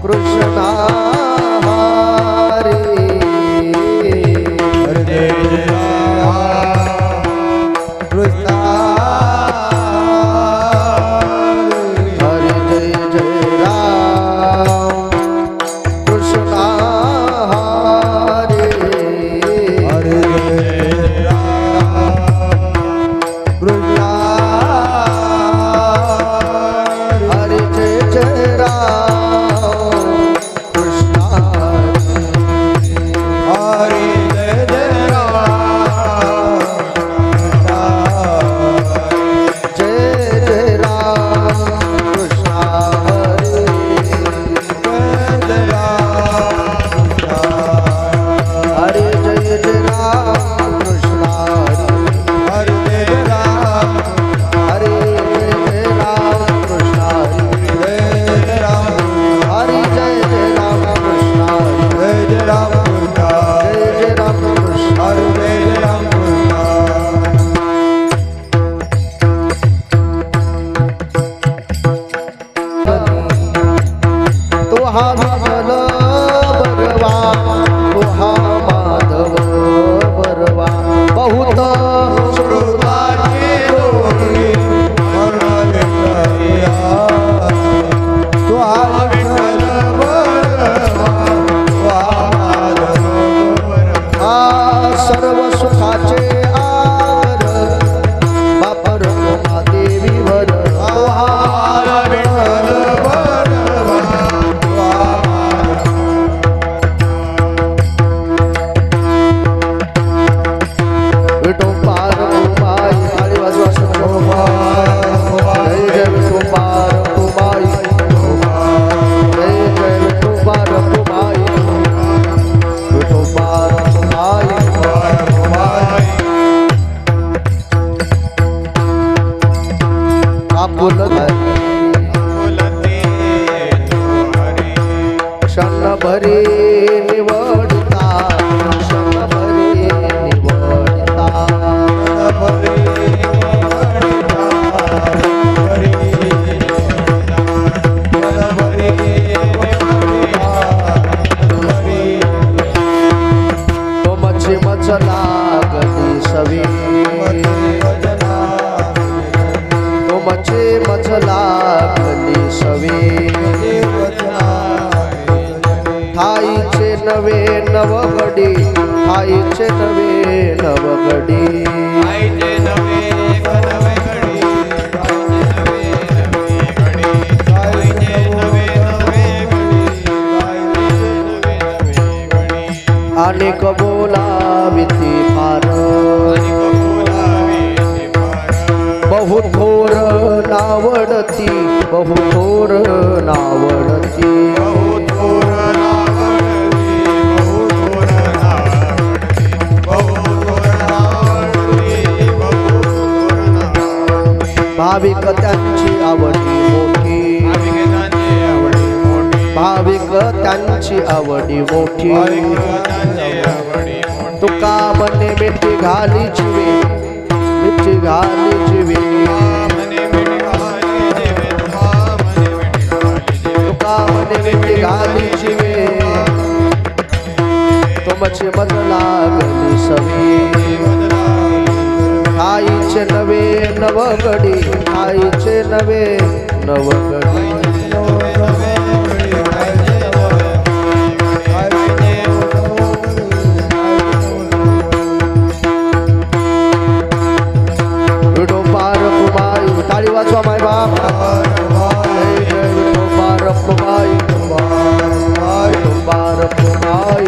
कृष्णा हरे हरे जय राम कृष्णा हरे जय जय राम कृष्णा हरे हरे जय राम कृष्णा हरे जय जय राम कृष्णा हरे जय जय राम जय जय राम कृष्णा हरे जय राम हरे जय जय राम कृष्णा हरे जय राम हरे जय राम कृष्णा हरे जय राम हरे जय जय राम कृष्णा जय जय राम कृष्णा जय जय राम कृष्णा हरे जय राम कृष्णा तो हा विठ्ठल बरवा तो हा माधव बरवा बहुत श्रुताचे डोळे वर्णलेल्या तो हा विठ्ठल बरवा तो हा माधव बरवा सर्व सुखाचे आगर बापर देवी वर तो हा विठ्ठल बरवा तो हा विठोबार कुमाई थाळी वाजवा जय जय विठोबार कुमाई जय जय विठोबार कुमाई विठोबार कुमाई आपुल क्षण भरी निवडता क्षण भरी निवडता तो मच्छी मचला गली सवी तो मच्छी मचला गली सवी थाईचे नवे नवगडी थाईचे नवे नवगडी अनेक बोलाविती फार बहु थोर नावडती बहु थोर नावडती भाविक त्यांची आवडी मोठी भाविक त्यांची आवडी मोठी तुका मने मिठी घाली चिवे मिठी घाली चिवे तुका मने मिठी घाली चिवे तो मच्छी मजला गली सवी आईचे नवे नवगडी आईचे नवे नवगडी विठोबार कुमाई टाळी वाजवा माय बाप जय जय विठोबार कुमाई विठोबार कुमाई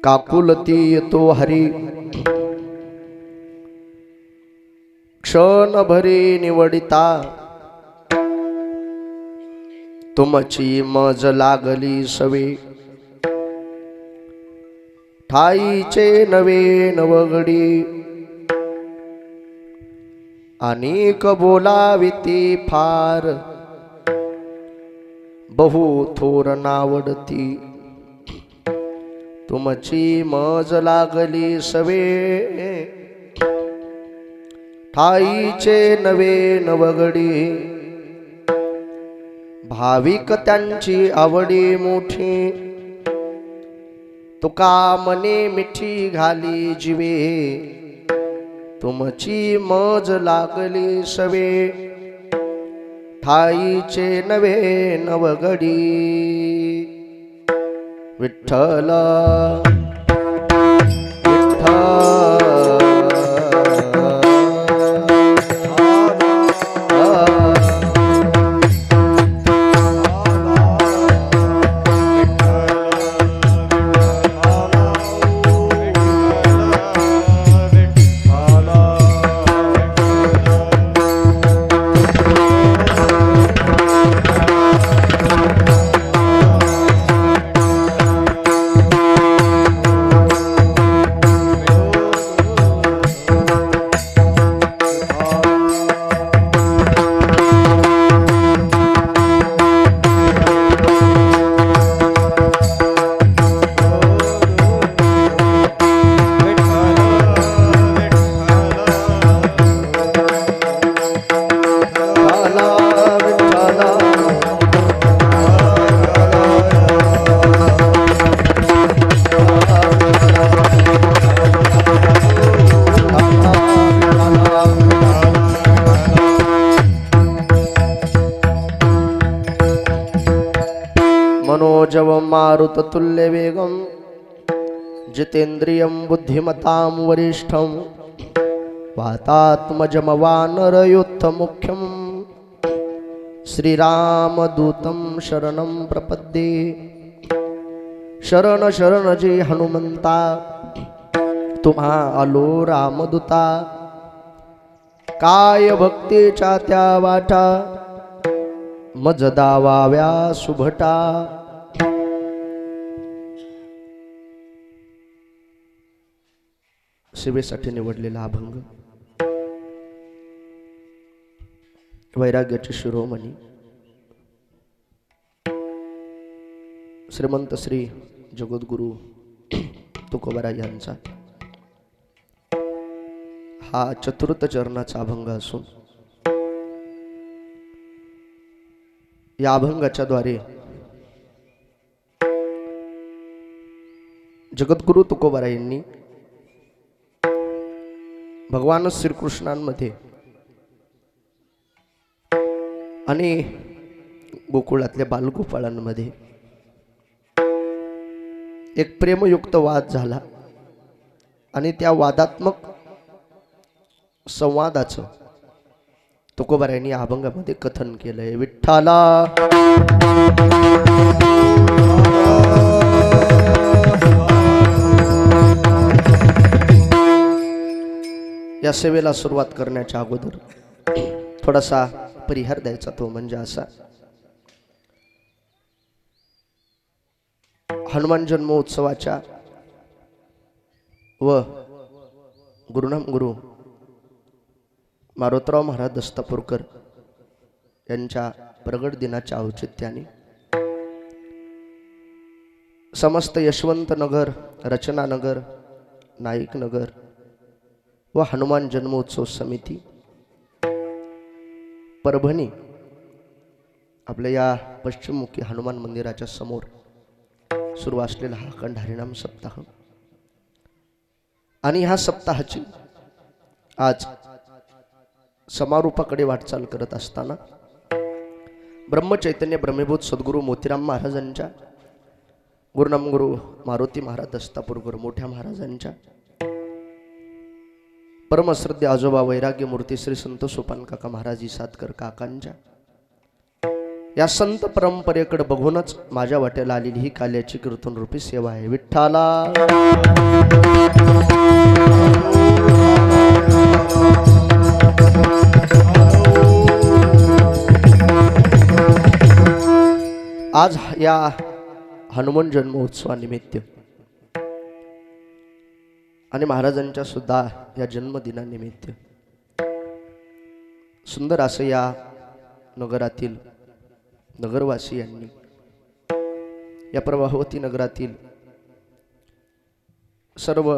काकुलती येतो हरी क्षण भरी निवडिता तुमची मज लागली सवे ठाईचे नवे नवगडी अनेक बोलाविती फार बहु थोर नावडती तुमची मज लागली सवे ठाईचे नवे नवगडी भाविक त्यांची आवडी मोठी तुका मने मिठी घाली जीवे तुमची मज लागली सवे ठाईचे नवे नवगडी विठ्ठल मनोजवं मारुततुल्यवेगं जितेन्द्रियं बुद्धिमतां वरिष्ठं वातात्मजमवानरयोत्तमुख्यं श्रीरामदूतं शरणं प्रपद्ये। शरण शरण जे हनुमंता तुम्हा आलो रामदूता काय भक्तीच्या त्या वाटा मज दावाव्या सुभटा सेवेसाठी निवडलेला अभंग, वैराग्याचे शिरोमणी श्रीमंत श्री जगद्गुरु तुकोबाराय यांचा हा चतुर्थ चरणाचा अभंग असून या अभंगाच्या द्वारे जगद्गुरु तुकोबाराय यांनी भगवान श्रीकृष्णांमध्ये आणि गोकुळातल्या बालगोपाळांमध्ये एक प्रेमयुक्त वाद झाला आणि त्या वादात्मक संवादाचं तुकोबारायांनी या अभंगामध्ये कथन केलंय. विठ्ठला या सेवेला सुरुवात करण्याच्या अगोदर थोडासा परिहार द्यायचा, तो म्हणजे असा, हनुमान जन्मोत्सवाच्या व गुरुनाम गुरु मारोतराव महाराज दस्तापूरकर यांच्या प्रगट दिनाच्या औचित्याने समस्त यशवंत नगर, रचना नगर, नाईक नगर व हनुमान जन्मोत्सव समिती परभणी आपल्या या पश्चिममुखी हनुमान मंदिराच्या समोर सुरू असलेला हा अखंड हरिनाम सप्ताह आणि ह्या सप्ताहाची आज समारोपाकडे वाटचाल करत असताना ब्रह्मचैतन्य ब्रह्मीभूत सद्गुरू मोतीराम महाराजांच्या, गुरुनाम गुरु मारुती महाराज दस्तापूरकर मोठ्या महाराजांच्या, परमश्रद्धेय आजोबा वैराग्य मूर्ती श्री संत सोपान काका महाराज सातकर काकांच्या या संत परंपरेकडे बघूनच माझ्या वाट्याला आलेली ही काल्याची कीर्तन रूपी सेवा आहे. विठ्ठला आज या हनुमान जन्मोत्सवानिमित्त आणि महाराजांच्या सुद्धा या जन्मदिनानिमित्त सुंदर असं या नगरातील नगरवासियांनी, या प्रवाहवती नगरातील सर्व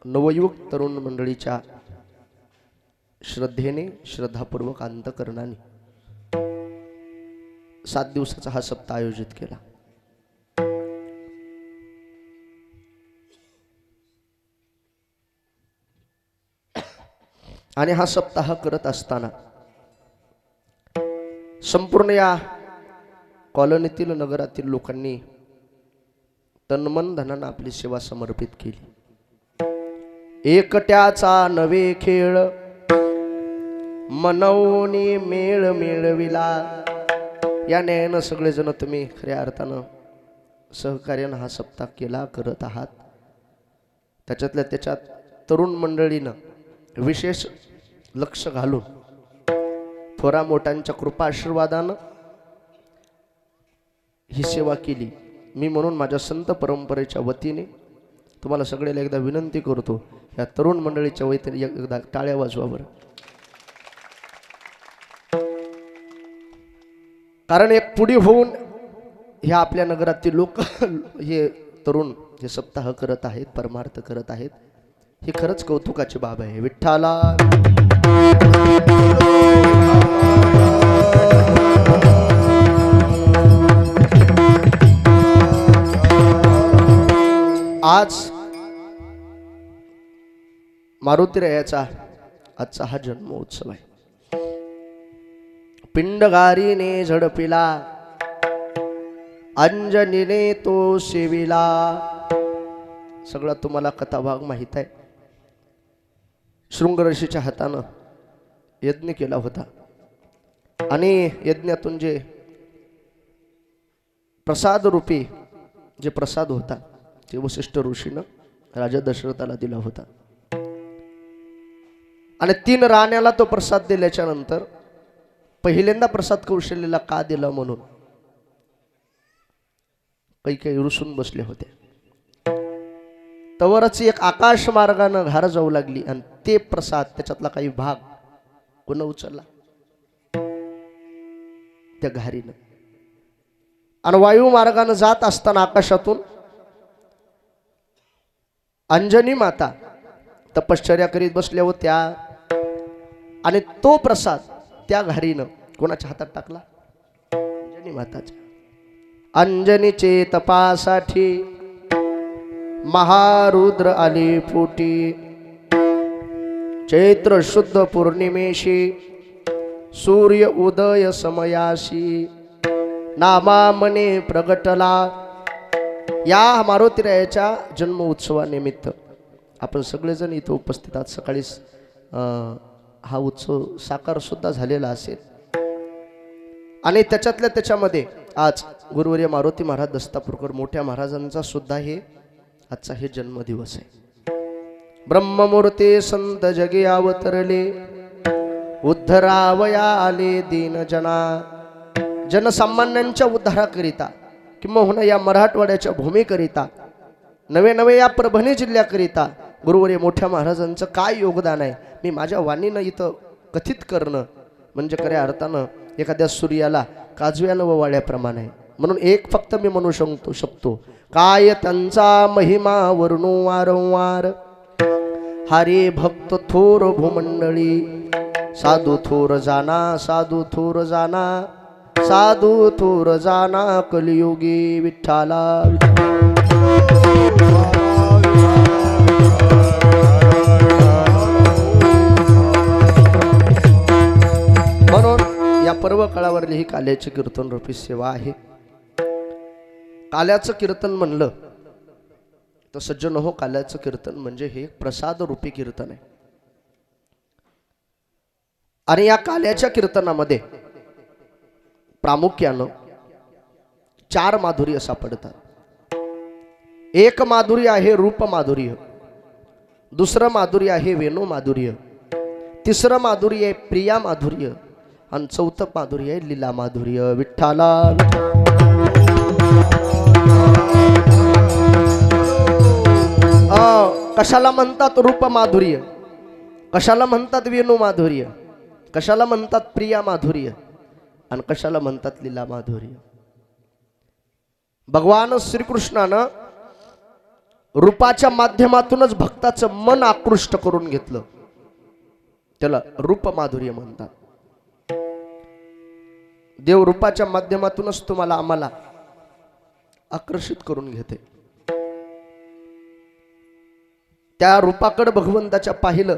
नवयुवक तरुण मंडळीच्या श्रद्धेने, श्रद्धापूर्वक अंतकरणाने 7 दिवसाचा हा सप्ताह आयोजित केला. आणि हा सप्ताह करत असताना संपूर्ण या कॉलनीतील नगरातील लोकांनी तनमन धनानं आपली सेवा समर्पित केली. एकट्याचा नवे खेळ मनवनी मेळ मेळविला, या न्यायानं सगळेजण तुम्ही खऱ्या अर्थानं सहकार्यानं हा सप्ताह केला, करत आहात. त्याच्यातल्या त्याच्यात तरुण मंडळीनं विशेष लक्ष घालून थोरा मोठ्यांच्या कृपा आशीर्वादानं ही सेवा केली. मी म्हणून माझ्या संत परंपरेच्या वतीने तुम्हाला सगळ्याला एकदा विनंती करतो, या तरुण मंडळीच्या वतीने एकदा टाळ्या वाजवा बरं. कारण एक पुढे होऊन ह्या आपल्या नगरातील लोक हे तरुण हे सप्ताह करत आहेत, परमार्थ करत आहेत, ही खरंच कौतुकाची बाब आहे. विठ्ठला आज मारुतीरायाचा आजचा हा जन्मोत्सव आहे. पिंडगारीने झडपिला, अंजनीने तो सेविला. सगळा तुम्हाला कथाभाग माहित आहे. शृंगऋषीच्या हातानं यज्ञ केला होता आणि यज्ञातून जे प्रसाद रूपी जे प्रसाद होता ते वसिष्ठ ऋषीनं राजा दशरथाला दिला होता. आणि 3 राण्याला तो प्रसाद दिल्याच्या नंतर पहिल्यांदा प्रसाद कौशल्याला का दिला म्हणून काही रुसून बसले होते. तवरच एक आकाश मार्गानं घार जाऊ लागली आणि ते प्रसाद त्याच्यातला काही भाग कोण उचलला? त्या घारीनं. आणि वायू मार्गानं जात असताना आकाशातून अंजनी माता तपश्चर्या करीत बसल्या होत्या आणि तो प्रसाद त्या घारीनं कोणाच्या हातात टाकला? अंजनी माताच्या. अंजनीचे तपासाठी महारुद्र आले पोटी. चैत्र शुद्ध पौर्णिमेशी सूर्य उदय समयाशी नामा मने प्रगटला. या मारुतीरायाच्या जन्म उत्सवानिमित्त आपण सगळेजण इथं उपस्थित आहात. सकाळीच हा उत्सव साकार सुद्धा झालेला असेल आणि त्याच्यामध्ये आज गुरुवर्य मारुती महाराज दस्तापूरकर मोठ्या महाराजांचा सुद्धा हे आजचा हे जन्मदिवस आहे. ब्रह्ममूर्ती संत जगे अवतरले उद्धरावया आले दीन जना. जनसामान्यांच्या उद्धाराकरिता किंवा या मराठवाड्याच्या भूमीकरिता नवे नवे या परभणी जिल्ह्याकरिता गुरुवर्य मोठ्या महाराजांचं काय योगदान आहे मी माझ्या वाणीनं इथं कथित करणं म्हणजे खऱ्या अर्थानं एखाद्या सूर्याला काजव्यानं ववाळ्याप्रमाणे आहे. म्हणून एक फक्त मी म्हणू शकतो काय त्यांचा महिमा वर्णू वारंवार. हरे भक्त थोर भूमंडळी साधू थोर जाना साधू थोर जाना साधू थोर जाना कलियुगी विठ्ठला. म्हणून या पर्व काळावरली ही काल्याची कीर्तन रूपी सेवा आहे. काल्याचं कीर्तन म्हणलं तर सज्जन हो, काल्याचं कीर्तन म्हणजे हे प्रसाद रूपी कीर्तन आहे. आणि या काल्याच्या कीर्तनामध्ये प्रामुख्यानं 4 माधुर्य सापडतात. एक माधुर्य आहे रूप माधुर्य, दुसरं माधुर्य आहे वेणू माधुर्य, तिसरं माधुर्य आहे प्रिया माधुर्य आणि चौथं माधुर्य आहे लीला माधुर्य. विठ्ठला. कशाला म्हणतात रूप माधुर्य, कशाला म्हणतात वेणू माधुर्य, कशाला म्हणतात प्रिया माधुर्य आणि कशाला म्हणतात लीला माधुर्य. भगवान श्रीकृष्णानं रूपाच्या माध्यमातूनच भक्ताचं मन आकृष्ट करून घेतलं, त्याला रूप माधुर्य म्हणतात. देव रूपाच्या माध्यमातूनच तुम्हाला आम्हाला आकर्षित करून घेते. त्या रूपाकडे भगवंताच्या पाहिलं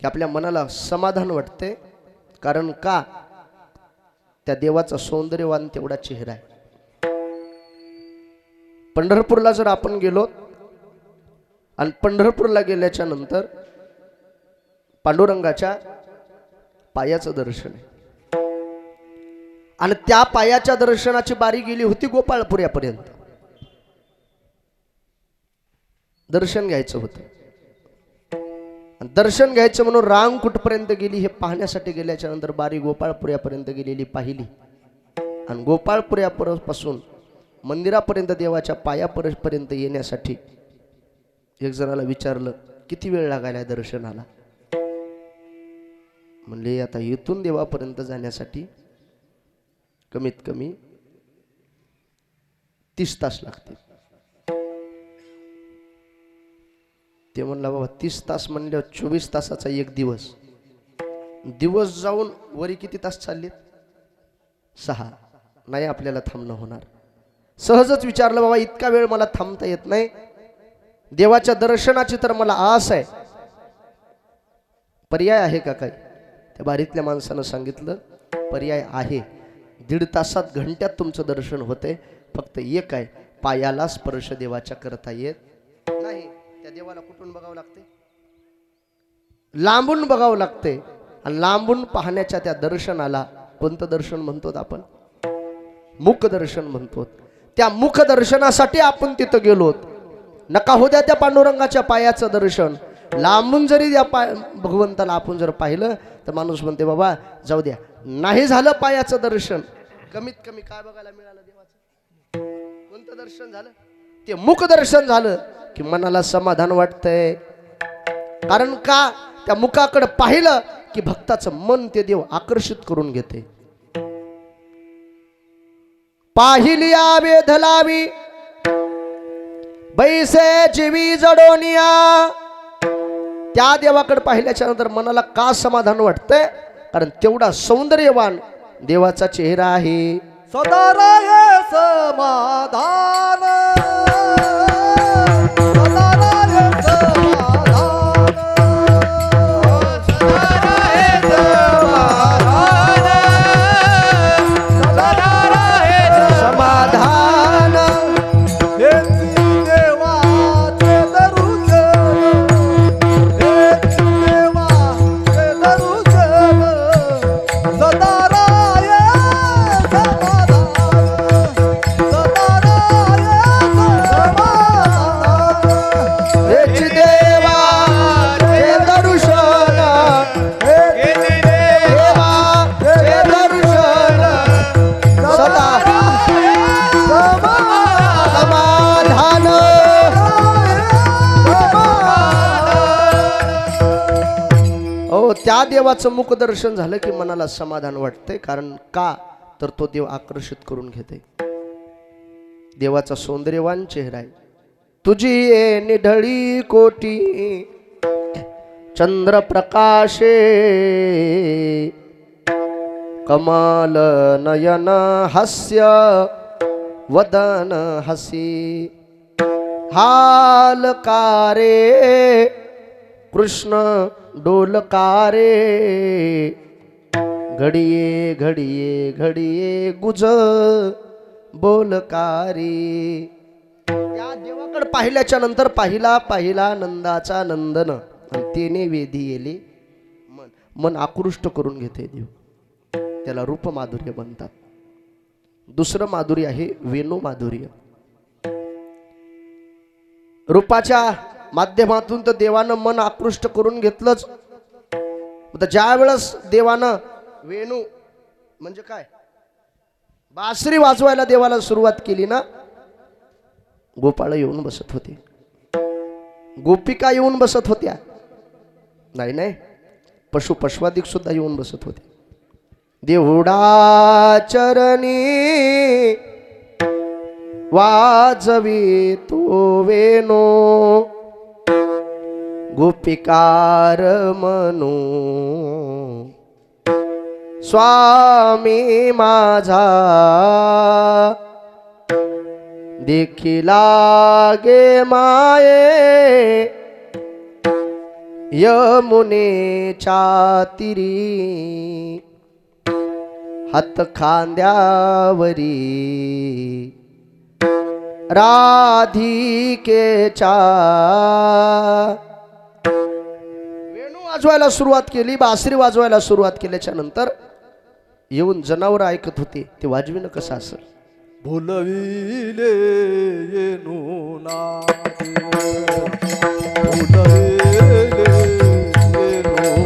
की आपल्या मनाला समाधान वाटते. कारण का? त्या देवाचा सौंदर्यवान तेवढा चेहरा आहे. पंढरपूरला जर आपण गेलो आणि पंढरपूरला गेल्याच्या नंतर पांडुरंगाच्या पायाचं दर्शन आहे आणि त्या पायाच्या दर्शनाची बारी गेली होती गोपाळपुऱ्यापर्यंत. दर्शन घ्यायचं होतं. दर्शन घ्यायचं म्हणून रांग कुठपर्यंत गेली हे पाहण्यासाठी गेल्याच्या नंतर बारी गोपाळपुऱ्यापर्यंत गेलेली पाहिली आणि गोपाळपुऱ्यापासून मंदिरापर्यंत देवाच्या पायापर्यंत येण्यासाठी एक जणाला विचारलं किती वेळ लागायला दर्शनाला. म्हणले आता इथून देवापर्यंत जाण्यासाठी कमीत कमी 30 तास लागतील. ते म्हणला बाबा 30 तास म्हणल्यावर 24 तासाचा एक दिवस. दिवस जाऊन वरी किती तास चाललेत? 6. नाही आपल्याला थांबणं होणार. सहजच विचारलं बाबा इतका वेळ मला थांबता येत नाही, देवाच्या दर्शनाची तर मला आस आहे, पर्याय आहे का काही? त्या बारीतल्या माणसानं सांगितलं पर्याय आहे. 1.5 तासात घंट्यात तुमचं दर्शन होते. फक्त एक आहे, पायाला स्पर्श देवाच्या करता येत नाही. त्या देवाला कुठून बघावं लागते? लांबून बघावं लागते. आणि लांबून पाहण्याच्या त्या दर्शनाला कोणतं दर्शन म्हणतो आपण? मुख दर्शन म्हणतो. त्या मुख दर्शनासाठी आपण तिथं गेलो. नका हो द्या त्या पांडुरंगाच्या पायाचं दर्शन. लांबून जरी त्या भगवंताला आपण जर पाहिलं तर माणूस म्हणते बाबा जाऊ द्या, नाही झालं पायाचं दर्शन, कमीत कमी काय बघायला मिळालं देवाचं? कोणतं दर्शन झालं? ते मुख दर्शन झालं की मनाला समाधान वाटतंय. कारण का त्या मुखाकडे पाहिलं की भक्ताचं मन ते देव आकर्षित करून घेते. पाहिलिया वेधलावी बैसे जीवी जडोनिया. त्या देवाकडे पाहिल्याच्या नंतर मनाला का समाधान वाटतंय? कारण तेवढा सौंदर्यवान देवाचा चेहरा आहे. सदा राहे समाधान, सदा राहे समाधान, सदा राहे समाधान, सदा राहे समाधान. हेच देवाचे दर्शन, हेच देवाचे दर्शन, सदा राहे हेच देवाचे दर्शन, देवाचे दर्शन, सदा समाधान. हो, त्या देवाचं मुख दर्शन झालं की मनाला समाधान वाटतंय. कारण का तर तो देव आकर्षित करून घेते. देवाचा सौंदर्यवान चेहरा आहे. तुझी ये निढळी कोटी चंद्र प्रकाशे, कमाल नयन हास्य वदन हसी. हालकारे कृष्ण डोलकारे, घडिये घडिये घडिये गुज बोलकारी. या देवाकडे पाहिल्याच्या नंतर पाहिला पाहिला नंदाचा नंदन, आणि तेने वेधी येले मन. मन आकृष्ट करून घेते देव. त्याला रूप माधुर्य म्हणतात. दुसरं माधुर्य आहे वेणू माधुर्य. रूपाच्या माध्यमातून तर देवानं मन आकृष्ट करून घेतलंच. ज्या वेळेस देवानं वेणू म्हणजे काय बासरी वाजवायला देवाला सुरुवात केली ना, गोपाळ येऊन बसत होते, गोपिका येऊन बसत होत्या. नाही नाही, पशुपश्वादिक सुद्धा येऊन बसत होते. देवडा चरणी वाजवी तो वेणू, गोपिकार म्हणू स्वामी माझा. देखिला गे माये यमुनेच्या तीरी, हात खांद्यावरी राधिकेच्या. वेणू वाजवायला सुरुवात केली, बासरी वाजवायला सुरुवात केल्याच्या नंतर येऊन जनावर ऐकत होते. ते वाजविणं कसं असेल? भुलविले येनू नादे, भुलविले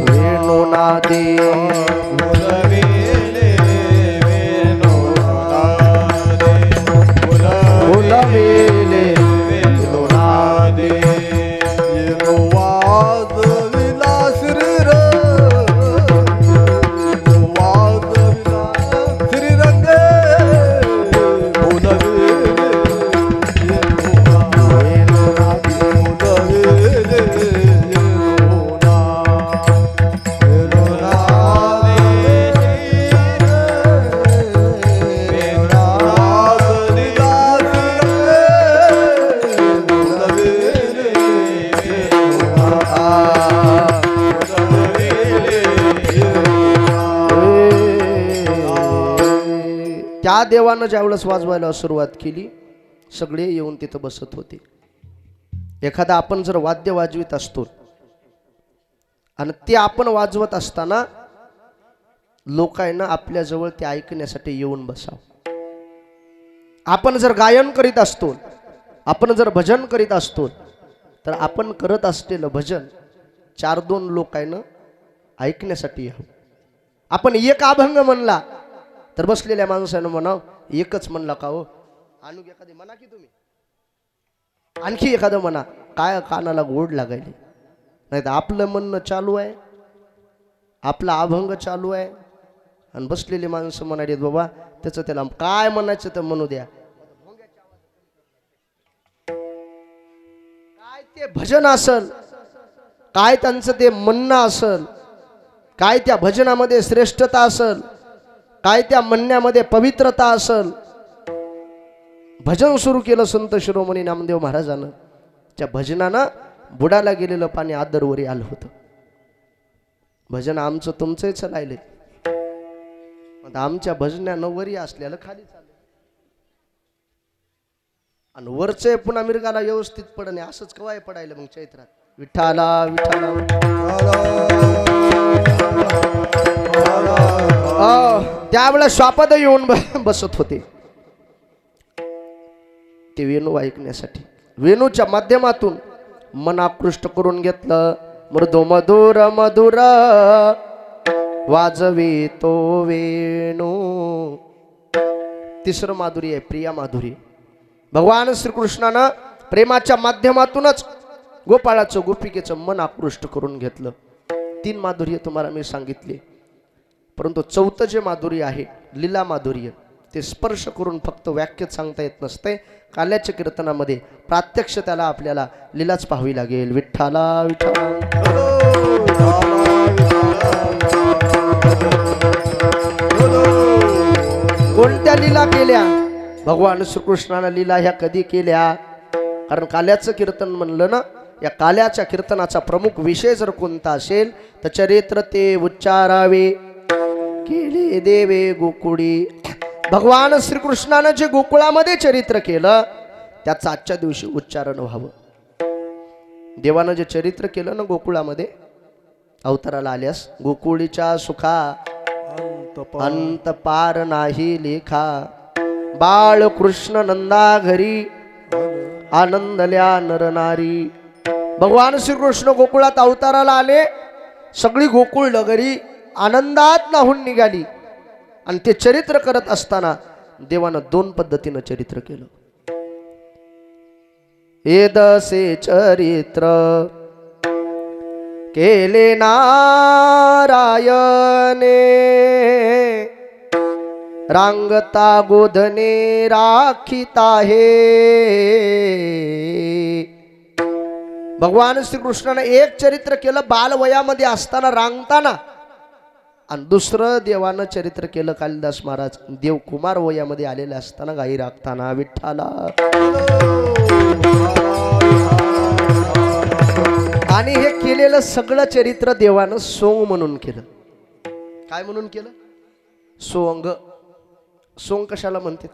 वेणू नादे, भुलविले वेणू नादे, भुलविले वेणू नादे. येनू वाजविला श्रीरंग, येनू वाजविला श्रीरंग. त्या देवानं ज्यावेळेस वाजवायला सुरुवात केली, सगळे येऊन तिथं बसत होते. एखादा आपण जर वाद्य वाजवित असतो आणि ते आपण वाजवत असताना लोकांना आपल्या जवळ ते ऐकण्यासाठी येऊन बसावं. आपण जर गायन करीत असतो, आपण जर भजन करीत असतो, तर आपण करत असलेलं भजन 4-2 लोकांना ऐकण्यासाठी यावं. आपण एक अभंग म्हणला तर बसलेल्या माणसानं म्हणावं एकच म्हणला का हो, आणू एखादी म्हणा की तुम्ही. आणखी एखादं म्हणा, काय कानाला गोड लागायले. नाही तर आपलं म्हणणं चालू आहे, आपला अभंग चालू आहे, आणि बसलेली माणसं म्हणाले बाबा त्याचं त्याला काय म्हणायचं तर म्हणू द्या. काय ते भजन असल, काय त्यांचं ते म्हणणं असल, काय त्या भजनामध्ये श्रेष्ठता असल, काय त्या म्हणण्यामध्ये पवित्रता असल. भजन सुरू केलं संत शिरोमणी नामदेव महाराजानं. त्या भजनानं बुडाला गेलेलं पाणी आदरवरी आलं होतं. भजन आमचं तुमचंही चालले, आमच्या भजनानं वरी असलेलं खाली चाललं, आणि वरचे पुन्हा मिरगाला व्यवस्थित पडणे असंच कवाय पडायला. मग चैत्रात विठ्ठला विठ्ठला त्यावेळेला श्वापद येऊन बसत होते ते वेणू ऐकण्यासाठी. वेणूच्या माध्यमातून मन आकृष्ट करून घेतलं. मृदू मधुर मधुर वाजवी तो वेणू. तिसरं माधुरी आहे प्रिया माधुरी. भगवान श्रीकृष्णानं प्रेमाच्या माध्यमातूनच गोपाळाचं गोपिकेचं मन आकृष्ट करून घेतलं. 3 माधुर्य तुम्हाला मी सांगितले, परंतु चौथं जे माधुर्य आहे लीला माधुर्य, ते स्पर्श करून फक्त व्याख्येत सांगता येत नसते. काल्याच्या कीर्तनामध्ये प्रात्यक्ष त्याला आपल्याला लीलाच पाहावी लागेल. विठ्ठला विठ्ठला कोणत्या लीला केल्या भगवान श्रीकृष्णानं? लीला ह्या कधी केल्या? कारण काल्याचं कीर्तन म्हणलं ना, या काल्याच्या कीर्तनाचा प्रमुख विषय जर कोणता असेल तर चरित्र ते उच्चारावे केले देवे गोकुळी. भगवान श्रीकृष्णानं जे गोकुळामध्ये चरित्र केलं त्याचं आजच्या दिवशी उच्चारण व्हावं. देवानं जे चरित्र केलं ना गोकुळामध्ये अवताराला आल्यास, गोकुळीच्या सुखा अंत पार नाही लेखा. बाळ कृष्ण नंदा घरी आनंदल्या नरनारी. भगवान श्रीकृष्ण गोकुळात अवताराला आले, सगळी गोकुळ नगरी आनंदात नाहून निघाली. आणि ते चरित्र करत असताना देवानं 2 पद्धतीनं चरित्र केलं. एदसे चरित्र केले नारायणे, रांगता गोधने राखिता हे. भगवान श्रीकृष्णाने एक चरित्र केलं बालवयामध्ये असताना रांगताना, आणि दुसरं देवानं चरित्र केलं कालिदास महाराज देवकुमार वयामध्ये आलेले असताना गाई राखताना. विठ्ठला. आणि हे केलेलं सगळं चरित्र देवानं सोंग म्हणून केलं. काय म्हणून केलं? सोंग. सोंग कशाला म्हणतात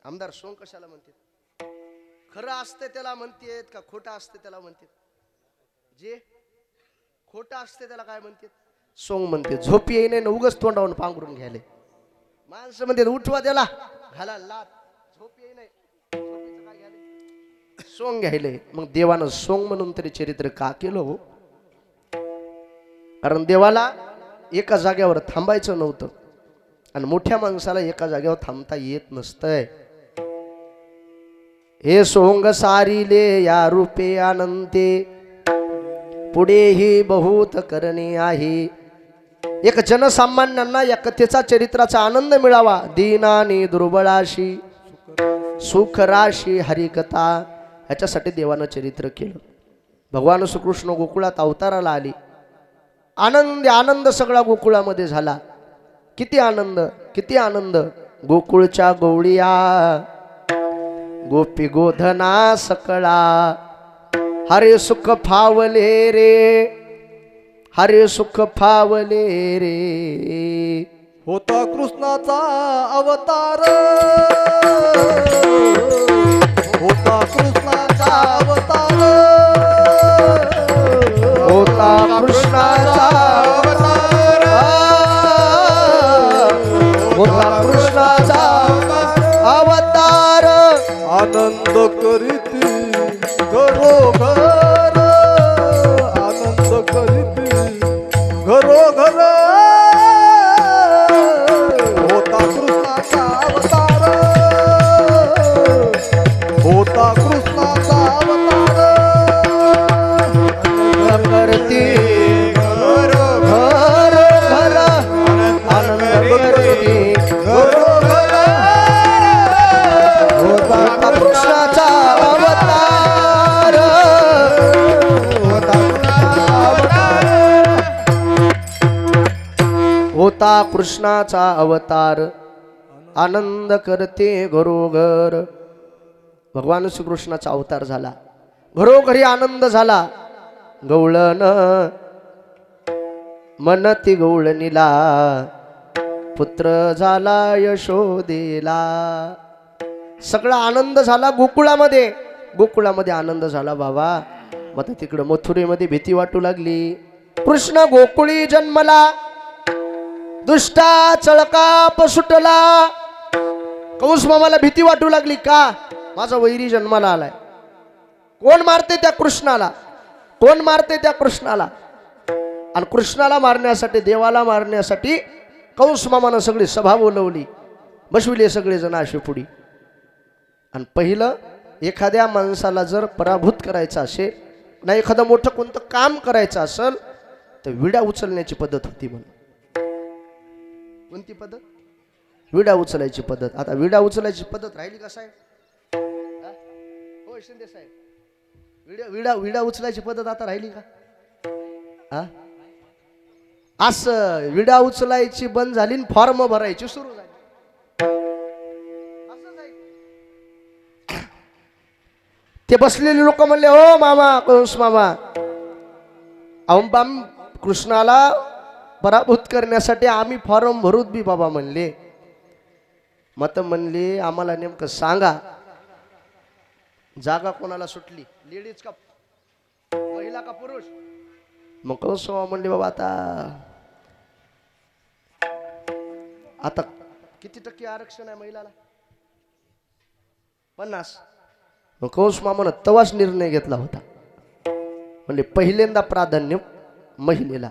आमदार? सोंग कशाला म्हणतात? खरं असते त्याला म्हणतात का खोटं असते त्याला म्हणतात? जे खोटं असते त्याला काय म्हणतात? सोंग म्हणते. झोप येई नाही, उगच तोंडावून पांघरून घ्यायले माणसं म्हणते, उठवा त्याला घाला लात, झोप येई नाही, काय घ्यायले? सोंग घ्यायले. मग देवानं सोंग म्हणून तरी चरित्र का केलं हो? कारण देवाला एका जागेवर थांबायचं नव्हतं, आणि मोठ्या माणसाला एका जागेवर थांबता येत नसतंय. हे सोंग सारिले या रूपे अनंते, पुढेही बहुत करणे आहे. एक जनसामान्यांना या कथेचा चरित्राचा आनंद मिळावा. दीनानी दुर्बळाशी सुख राशी हरिकथा, ह्याच्यासाठी देवानं चरित्र केलं. भगवान श्रीकृष्ण गोकुळात अवताराला आली. आनंद आनंद सगळा गोकुळामध्ये झाला. किती आनंद, किती आनंद. गोकुळच्या गवळिया गोपी गोधना सकळा, हरे सुख फावले रे, हरे सुख फावले रे. होता कृष्णाचा अवतार, होता कृष्णाचा अवतार, होता कृष्णाचा अवतार, होता कृष्णाचा अवतार. आनंद करीती घरोघर, आनंद करीती घरोघर. होता कृष्णाचा अवतार, होता कृष्णा कृष्णाचा अवतार आनंद करते घरोघर. भगवान श्रीकृष्णाचा अवतार झाला, घरोघरी आनंद झाला. गवळण मनती गवळणीला पुत्र झाला यशोदेला. सगळा आनंद झाला गोकुळामध्ये. गोकुळामध्ये आनंद झाला बाबा. मग तिकडं मथुरेमध्ये भीती वाटू लागली. कृष्ण गोकुळी जन्मला, दुष्टा चळका सुटला. कंस मामाला भीती वाटू लागली, का माझा वैरी जन्माला आलाय. कोण मारते त्या कृष्णाला, कोण मारते त्या कृष्णाला. आणि कृष्णाला मारण्यासाठी, देवाला मारण्यासाठी कंस मामानं सगळी सभा बोलवली, बसविले सगळे जण अशी पुढी. आणि पहिलं एखाद्या माणसाला जर पराभूत करायचं असेल ना, एखादं मोठं कोणतं काम करायचं असेल तर विडा उचलण्याची पद्धत होती. म्हणून कोणती पद्धत? विडा उचलायची पद्धत. आता विडा उचलायची पद्धत राहिली का साहेब? हो शिंदे साहेब, विडा विडा उचलायची पद्धत आता राहिली का? हा, असं विडा उचलायची बंद झाली, फॉर्म भरायची सुरू झाली. ते बसलेले लोक म्हणले, हो मामा, कंस मामा, अहंबाम कृष्णाला पराभूत करण्यासाठी आम्ही फॉर्म भरूत बी बाबा म्हणले. मत म्हणले, आम्हाला नेमकं सांगा जागा कोणाला सुटली, लेडीज का महिला का पुरुष? मग कंस मामा म्हणले, बाबा आता किती टक्के आरक्षण आहे महिलाला? 50. मग कंस मामानं तवाच निर्णय घेतला होता, म्हणजे पहिल्यांदा प्राधान्य महिलेला.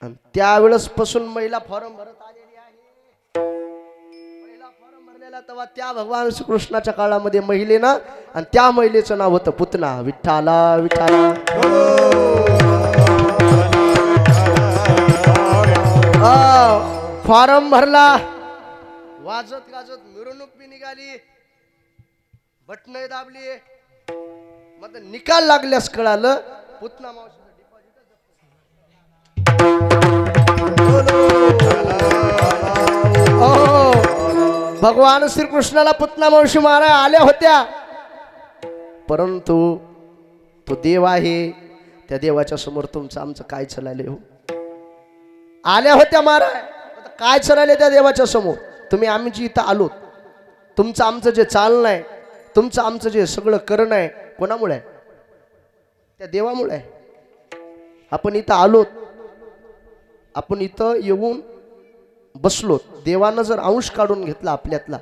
आणि त्यावेळेस पासून महिला फॉर्म भरत आलेली आहे. महिला फॉर्म भरलेला तेव्हा त्या भगवान श्रीकृष्णाच्या काळामध्ये महिलेनं, आणि त्या महिलेचं नाव होतं पुतना. विठ्ठला विठ्ठला. फॉर्म भरला, वाजत गाजत मिरवणूक बी निघाली, बटन दाबली. मग निकाल लागल्यास कळालं पुतना मावशीचं डिपॉझिट. भगवान श्रीकृष्णाला पुतना मावशी मारा आल्या होत्या, परंतु तो देव आहे, त्या देवाच्या समोर तुमचं आमचं काय चालले हो? आल्या होत्या मारा, काय चालले त्या देवाच्या समोर? तुम्ही आम्ही जी इथं आलो, तुमचं आमचं जे चालणं आहे, तुमचं आमचं जे सगळं करणं आहे, कोणामुळे आहे? त्या देवामुळे आहे. आपण इथं आलोत, आपण इथं येऊन बसलो, देवानं जर अंश काढून घेतला आपल्यातला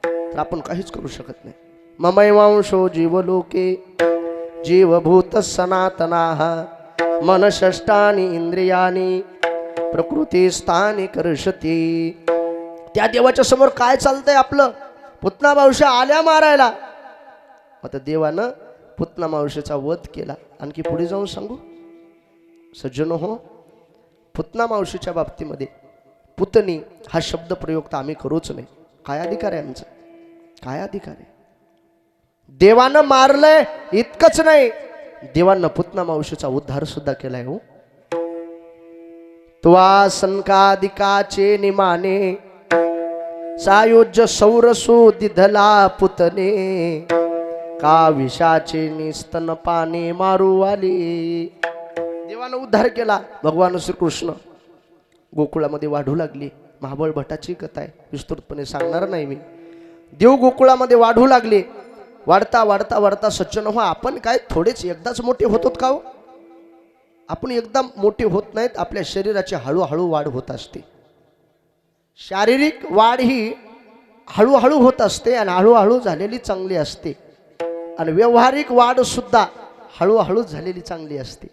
तर आपण काहीच करू शकत नाही. ममैवांशो जीवलोके जीवभूत सनातनाः मनषष्टानि इंद्रियानि प्रकृती स्थानी कर्षती. त्या देवाच्या समोर काय चालतंय आपलं? पुतना मावशी आल्या मारायला. आता देवानं पुतना मावशीचा वध केला. आणखी पुढे जाऊन सांगू सज्जन हो, पुतना मावशीच्या बाबतीमध्ये पुतनी हा शब्द प्रयोग तर आम्ही करूच नाही. काय अधिकार आहे आमचा? काय अधिकार आहे? देवानं मारलंय इतकंच नाही, देवानं पुतना मावशीचा उद्धार सुद्धा केलाय. हो, त्वा संकादिकाचे निमाने सायुज्य सौरसो दिधला पुतने का विषाचे निस्तन पाने मारू आले. देवानं उद्धार केला. भगवान श्रीकृष्ण गोकुळामध्ये वाढू लागली. महाबळ भट्टाची कथा आहे, विस्तृतपणे सांगणार नाही मी. देव गोकुळामध्ये वाढू लागले. वाढता वाढता वाढता सज्जन हो, आपण काय थोडेच एकदाच मोठे होतो का हो? आपण एकदम मोठे होत नाहीत. आपल्या शरीराची हळूहळू वाढ होत असते. शारीरिक वाढ ही हळूहळू होत असते आणि हळूहळू झालेली चांगली असते. आणि व्यावहारिक वाढ सुद्धा हळूहळू झालेली चांगली असते.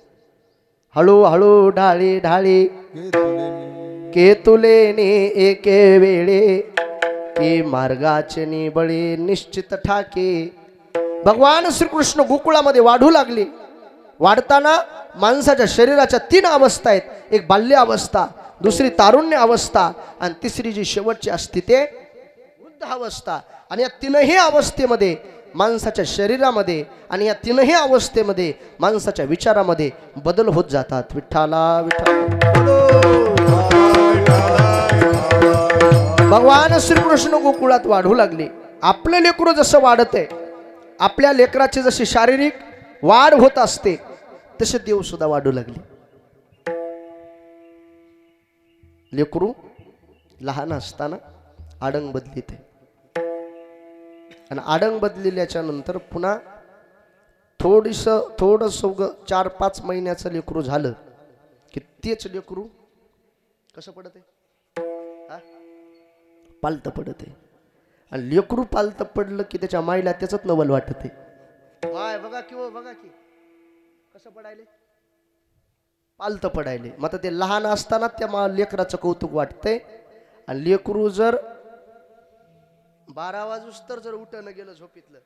हळूहळू ढाळे ढाळे केतुले ने एके वेळे की मार्गाचे निबळे निश्चित ठाके. भगवान श्रीकृष्ण गोकुळामध्ये वाढू लागले. वाढताना माणसाच्या शरीराच्या 3 अवस्था आहेत. एक बाल्य अवस्था, दुसरी तारुण्य अवस्था आणि तिसरी जी शेवटची असते ते वृद्ध अवस्था. आणि या 3ही अवस्थेमध्ये माणसाच्या शरीरामध्ये आणि या 3ही अवस्थेमध्ये माणसाच्या विचारामध्ये बदल होत जातात. विठ्ठला विठ्ठला. भगवान श्रीकृष्ण गोकुळात वाढू लागले. आपलं लेकरू जसं वाढत आहे, आपल्या लेकराची जशी शारीरिक वाढ होत असते, तसे देव सुद्धा वाढू लागले. लेकरू लहान असताना आडंग बदलिते आणि आडंग बदलिल्याच्या नंतर पुन्हा थोडस 4-5 महिन्याचं लेकरू झालं की तेच लेकरू कसं पडते, पालत पडते. आणि लेकरू पालत पडलं की त्याच्या माईला त्याच नवल वाटते. माय बघा की बघा की कसं पडायले, पालत पडायले. मग आता ते लहान असताना त्या लेकराचं कौतुक वाटतंय. आणि लेकरू जर 12 वाजूस तर जर उठणं गेलं झोपीतलं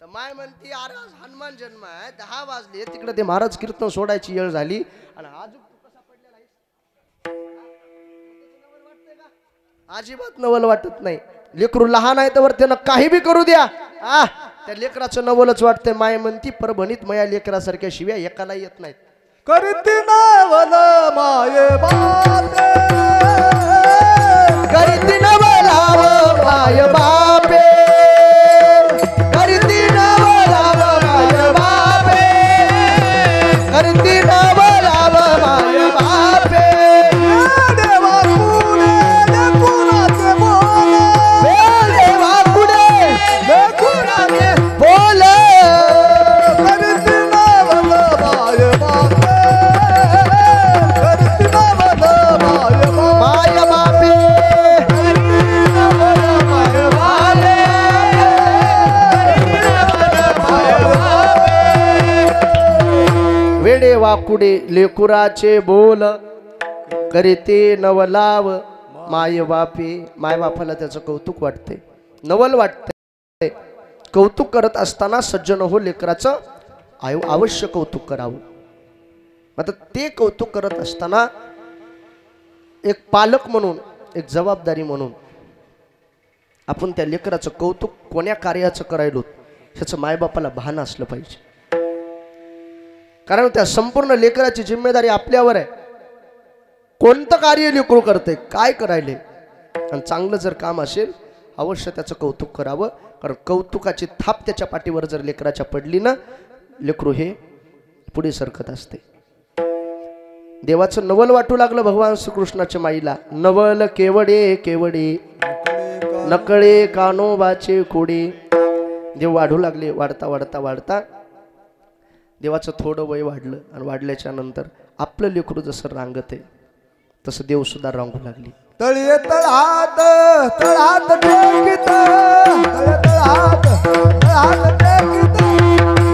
तर माय म्हणती अरे आज हनुमान जन्म आहे, 10 वाजले, तिकडे ते महाराज कीर्तन सोडायची वेळ झाली आणि आज तू कसा पडलेला आहेस. अजिबात नवल वाटत नाही. लेकरू लहान आहे तर त्यानं काही बी करू द्या, त्या लेकराचं नवलच वाटतंय. माय म्हणती परभणीत मया लेकरासारख्या शिव्या एकाला येत नाहीत. करती नवल माये बापे, करती नवलाव माय बापे, करती नवलाव माय बापे, करती नवलाव माय बापे. देवा कुडे लेकुराचे बोल, देवा कुडे लेकुराचे बोल, करती नवल माये बापे, करती नवल माये माय बापे. वेडे वाकुडे लेकुराचे बोल, करीते नवलाव माय बापे. माय बापाला त्याचं कौतुक वाटते, नवल वाटते. कौतुक करत असताना सज्जन हो लेकराचं अवश्य कौतुक करावं. आता ते कौतुक करत असताना एक पालक म्हणून, एक जबाबदारी म्हणून आपण त्या लेकराचं कौतुक कोण्या कार्याचं करायलो ह्याचं मायबापाला भान असलं पाहिजे. कारण त्या संपूर्ण लेकराची जिम्मेदारी आपल्यावर आहे. कोणतं कार्य लेकरू करते, काय करायले, आणि चांगलं जर काम असेल अवश्य त्याचं कौतुक करावं. कारण कौतुकाची थाप त्याच्या पाठीवर जर लेकराच्या पडली ना, लेकरू हे पुढे सरकत असते. देवाचं नवल वाटू लागलं भगवान श्रीकृष्णाच्या माईला. नवल केवडे केवडे, नकळे कानोबाचे खोडे. देव वाढू लागले. वाढता वाढता वाढता देवाचं थोडं वय वाढलं आणि वाढल्याच्या नंतर आपलं लेकरू जसं रांगत आहे तसं देव सुद्धा रांगू लागली. तळी तळहात तळहात टेकित, तळी तळहात तळहात टेकित,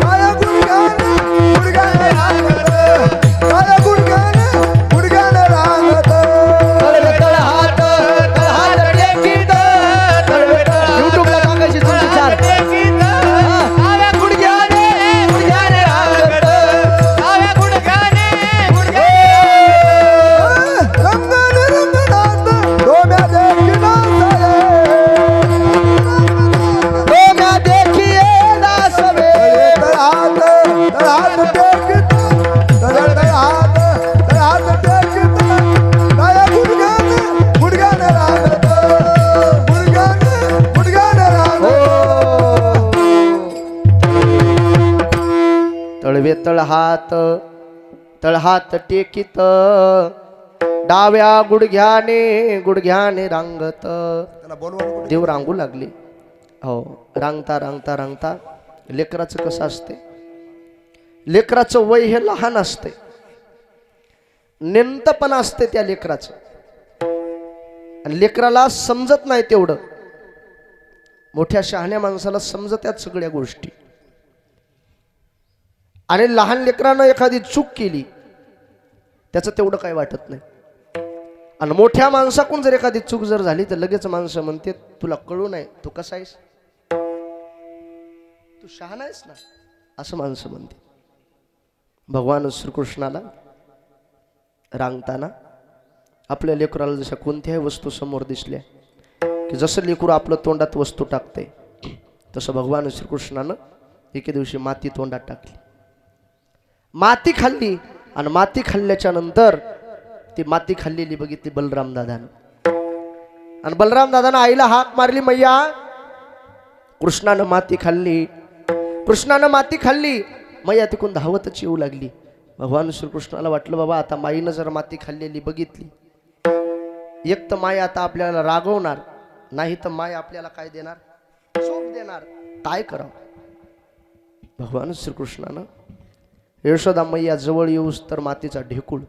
माया गुडगाने गुडगाने रांगत, माया गुडगाने गुडगाने रांगत. तळवे तळहात तळहात टेकीत, तळवे तळहात युट्यूबला टाकायची तुमची चाल. माया गुडगाने गुडगाने रांगत, माया गुडगाने गुडगाने रंगन रंगनात डोम्या देखिना डोम्या देखिये नासवे. तळहात तळहात टेकित, तळहात तळहात टेकित, माया गुडगाने गुडगाने रांगत, गुडगाने गुडगाने रांगत. तळवे तळहात तळहात टेकीत, डाव्या गुडघ्याने गुडघ्याने रांगत. त्याला बोलवा. देव रांगू लागले. हो, रांगता रांगता रांगता लेकराचं कसं असते, लेकराचं वय हे लहान असते, नेमतपणा असते त्या लेकराचं. आणि लेकराला समजत नाही तेवढं. मोठ्या शहाण्या माणसाला समजत्यात सगळ्या गोष्टी. आणि लहान लेकरानं एखादी चूक केली त्याचं तेवढं काही वाटत नाही. आणि मोठ्या माणसाकडून जर एखादी चूक जर झाली तर लगेच माणसं म्हणते तुला कळू नाही, तू कसा आहेस, तू शहाणा आहेस ना, असं माणसं म्हणते. भगवान श्रीकृष्णाला रांगताना आपल्या लेकराला जशा कोणत्याही वस्तू समोर दिसल्या की जसं लेकरू आपलं तोंडात वस्तू टाकते तसं भगवान श्रीकृष्णानं एके दिवशी माती तोंडात टाकली. माती खाल्ली आणि माती खाल्ल्याच्या नंतर ती माती खाल्लेली बघितली बलराम दादानं. आणि बलराम दादानं आईला हाक मारली, मैया कृष्णानं माती खाल्ली, कृष्णानं माती खाल्ली. मैया तिकून धावतच येऊ लागली. भगवान श्रीकृष्णाला वाटलं बाबा आता माईनं जर माती खाल्लेली बघितली, एक तर माय आता आपल्याला रागवणार, नाही तर माय आपल्याला काय देणार, शोक देणार. काय करावं. भगवान श्रीकृष्णानं यशोदा मैया जवळ येऊस तर मातीचा ढेकूळ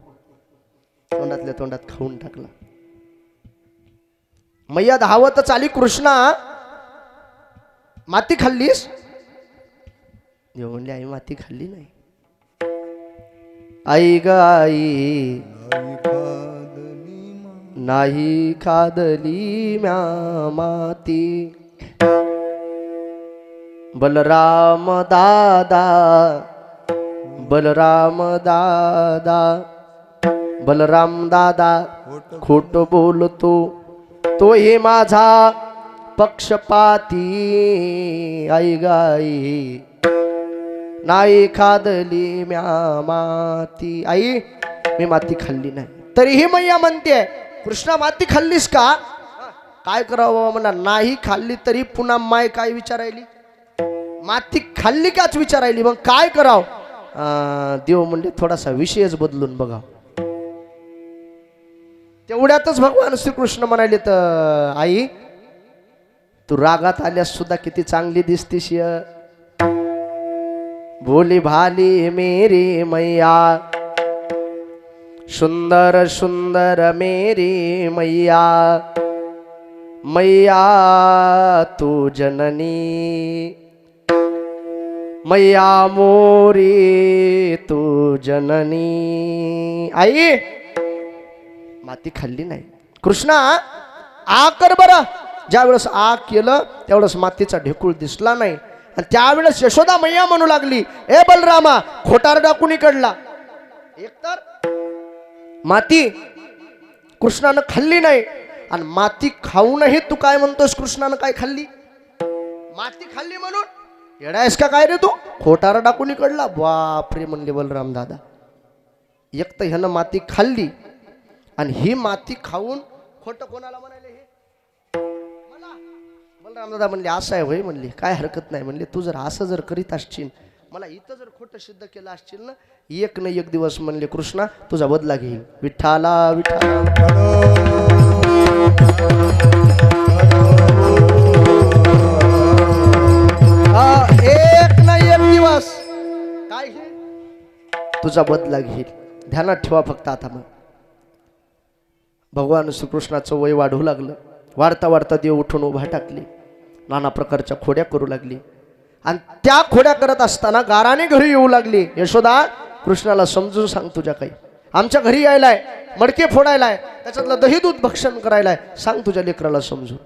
तोंडातल्या तोंडात खाऊन टाकला. मैया धावतच आली, कृष्णा माती खाल्लीस? देव म्हणले आई माती खाल्ली नाही. आई ग आई नाही खादली म्या माती. बलराम दादा बलराम दादा बलराम दादा खोट बोलतो, तो हे माझा पक्षपाती. आई गाई नाही खादली म्या माती. आई मी माती खाल्ली नाही. तरीही मैया म्हणते कृष्णा माती खाल्लीस का? काय करावं बाबा म्हणा. नाही खाल्ली तरी पुन्हा माय काय विचारायली, माती खाल्ली काच विचारायली. मग काय करावं. देव म्हणजे थोडासा विषयच बदलून बघा. तेवढ्यातच भगवान श्रीकृष्ण म्हणाले तर आई तू रागात आल्यास सुद्धा किती चांगली दिसतीस. भोली भाली मेरी मैया सुंदर सुंदर मेरी मैया, मैया तू जननी मैया मोरी तू जननी. आई माती खाल्ली नाही. कृष्णा आ कर बरं. ज्या वेळेस आ केलं त्यावेळेस मातीचा ढेकूळ दिसला नाही. आणि त्यावेळेस यशोदा मैया म्हणू लागली, ए बलरामा खोटारडा कुणी कडला. एकतर माती कृष्णानं खाल्ली नाही आणि माती खाऊनही तू काय म्हणतोस कृष्णानं काय खाल्ली, माती खाल्ली म्हणून येडायस का काय रे तू, खोटारडा कुणी कडला. बापरे म्हणले बलराम दादा. एक तर ह्यानं माती खाल्ली आणि ही माती खाऊन खोटं कोणाला म्हणाले हे मला. बलराम दादा म्हणले असं आहे होय. म्हणले काय हरकत नाही. म्हणले तू जर असं जर करीत असशील, मला इथं जर खोटं सिद्ध केलं असशील ना, एक न एक दिवस म्हणले कृष्णा तुझा बदला घेईल. विठ्ठाला विठ्ठाला एक ना एक दिवस काय तुझा बदला घेईल. ध्यानात ठेवा फक्त. आता मग भगवान श्रीकृष्णाचं वय वाढू लागलं. वाढता वाढता देव उठून उभा टाकले. नाना प्रकारच्या खोड्या करू लागली. आणि त्या खोड्या करत असताना गाराने घरी येऊ लागली. यशोदा कृष्णाला समजून सांग तुझ्या काही आमच्या घरी यायलाय, मडके फोडायलाय, त्याच्यातलं दही दूध भक्षण करायलाय, सांग तुझ्या लेकराला समजून.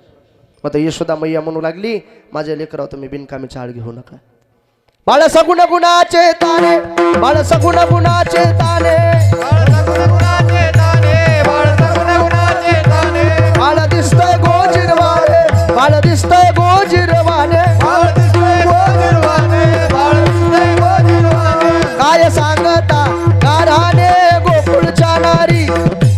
मग यशोदा मैया म्हणू लागली माझ्या लेकरावर तुम्ही बिनकामी चाळ घेऊ नका. बाळ सगुण गुणाचे ताने, बाळ सगुण गुणाचे ताने, बाळ दिसतोय गोजिरवाने, बाळ दिसतोय गोजिरवाने, काय सांगता गाराने गोकुळच्या नारी,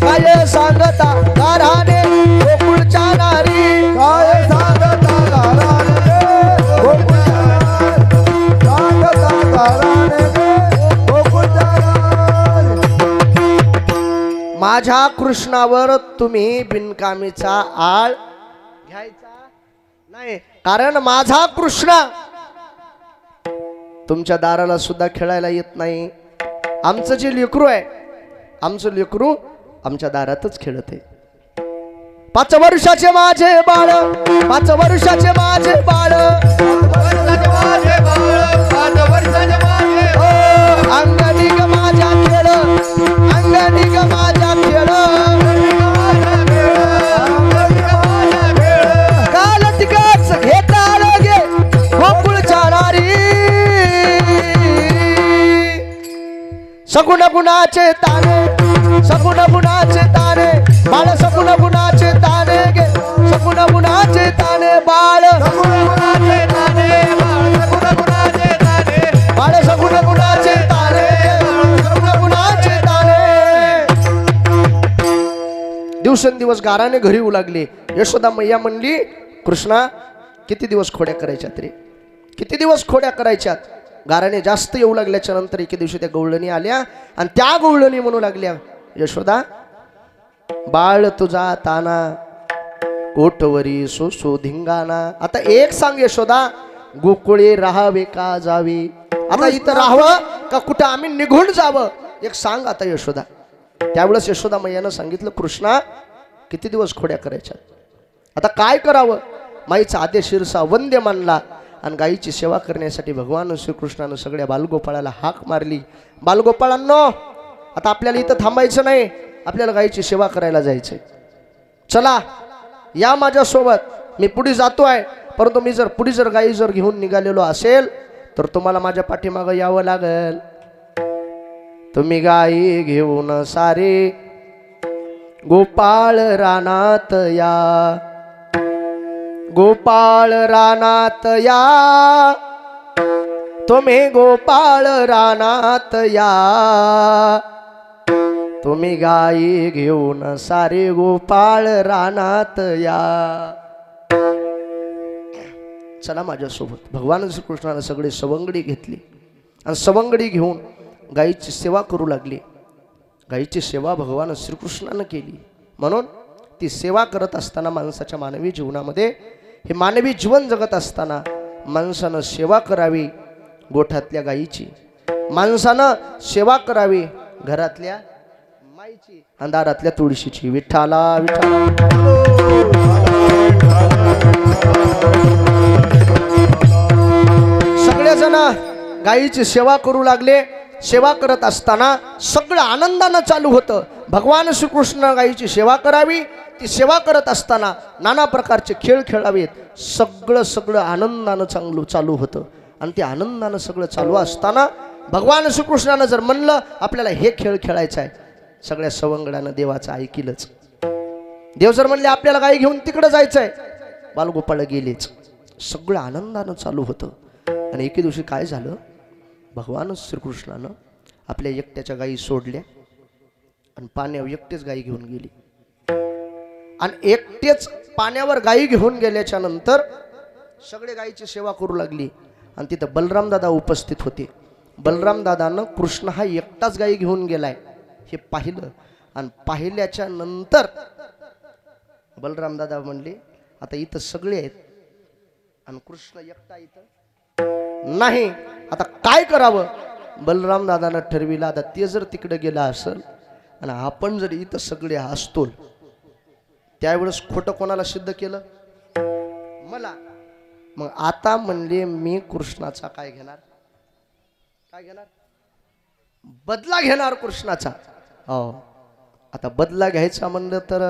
काय सांगता गाराने गोकुळच्या नारी, काय सांगता गाराने गोकुळच्या नारी, सांगता गाराने गोकुळच्या नारी. माझ्या कृष्णावर तुम्ही बिनकामीचा आळ घ्यायचा नाही, कारण माझा कृष्ण तुमच्या दाराला सुद्धा खेळायला येत नाही. आमचं जे लेकरू आहे, आमचं लेकरू आमच्या दारातच खेळत आहे. 5 वर्षाचे माझे बाळ, 5 वर्षाचे माझे बाळ, अंगणी ग माझ्या खेळ, अंगणी ग माझ्या खेळ, काल तिकच घेता गे गोकुळच्या नारी. सगुण गुणाचे ताने, सगुण गुणाचे ताने, बाळ सगुण गुणाचे ताने गे, सगुण गुणाचे ताने बाळ, बाळ सगुण गुणाचे ताने, सगुण गुणाचे ताने. दिवसेंदिवस गाराने घरी येऊ लागले. यशोदा मैया म्हणली, कृष्णा किती दिवस खोड्या करायच्यात रे, किती दिवस खोड्या करायच्यात. गाराने जास्त येऊ लागल्याच्या नंतर एके दिवशी त्या गवळणी आल्या आणि त्या गवळणी म्हणू लागल्या, यशोदा बाळ तुझा ताना कोटवरी सोसो धिंगाणा. आता एक सांग यशोदा, गोकुळे राहावे का जावे, आता इथं राहावं का कुठं आम्ही निघून जावं, एक सांग आता यशोदा. त्यावेळेस यशोदा मैयानं सांगितलं, कृष्णा किती दिवस खोड्या करायच्या, आता काय करावं. माईचा आदेश शिरसा वंद्य मानला आणि गाईची सेवा करण्यासाठी भगवान श्रीकृष्णानं सगळ्या बालगोपाळाला हाक मारली. बालगोपाळांनो, आता आपल्याला इथं थांबायचं नाही, आपल्याला गाईची सेवा करायला जायचंय. चला या माझ्यासोबत, मी पुढे जातो आहे, परंतु मी जर पुढे जर गाई जर घेऊन निघालेलो असेल तर तुम्हाला माझ्या पाठीमागं यावं लागल. तुम्ही गाई घेऊन सारे गोपाळ रानात या, गोपाळ रानात या, तुम्ही गोपाळ रानात या, तुम्ही गाई घेऊन सारे गोपाळ रानात या. चला माझ्यासोबत. भगवान श्रीकृष्णाने सगळे सवंगडी घेतली आणि सवंगडी घेऊन गाईची सेवा करू लागली. गाईची सेवा भगवान श्रीकृष्णानं केली. म्हणून ती सेवा करत असताना माणसाच्या मानवी जीवनामध्ये, हे मानवी जीवन जगत असताना माणसानं सेवा करावी गोठ्यातल्या गाईची, माणसानं सेवा करावी घरातल्या माईची, अंधारातल्या तुळशीची. विठ्ठला विठ्ठला. सगळेजण गाईची सेवा करू लागले. सेवा करत असताना सगळं आनंदानं चालू होतं. भगवान श्रीकृष्ण गाईची सेवा करावी, ती सेवा करत असताना नाना प्रकारचे खेळ खेळावेत, सगळं आनंदानं चालू होतं. आणि ते आनंदानं सगळं चालू असताना भगवान श्रीकृष्णानं जर म्हणलं आपल्याला हे खेळ खेळायचं आहे, सगळ्या सवंगड्यानं देवाचं ऐकिलंच. देव जर म्हणले आपल्याला गाई घेऊन तिकडं जायचं आहे, बालगोपाळ गेलेच. सगळं आनंदानं चालू होतं. आणि एके दिवशी काय झालं, भगवान श्रीकृष्णानं आपल्या एकट्याच्या गायी सोडल्या आणि पाण्यावर एकटेच गायी घेऊन गेली. आणि एकटेच पाण्यावर गायी घेऊन गेल्याच्या नंतर सगळे गायीची सेवा करू लागली. आणि तिथं बलराम दादा उपस्थित होते. बलराम दादानं कृष्ण हा एकटाच गायी घेऊन गेलाय हे पाहिलं. आणि पाहिल्याच्या नंतर बलराम दादा म्हणले, आता इथं सगळे आहेत आणि कृष्ण एकटा इथं नाही, आता काय करावं. बलराम दादानं ठरविलं, आता ते जर तिकडे गेला असेल आणि आपण जर इथं सगळे असतो, त्यावेळेस खोटं कोणाला सिद्ध केलं, मला. मग आता म्हणले मी कृष्णाचा काय घेणार, काय घेणार, बदला घेणार कृष्णाचा. हो, आता बदला घ्यायचा म्हणलं तर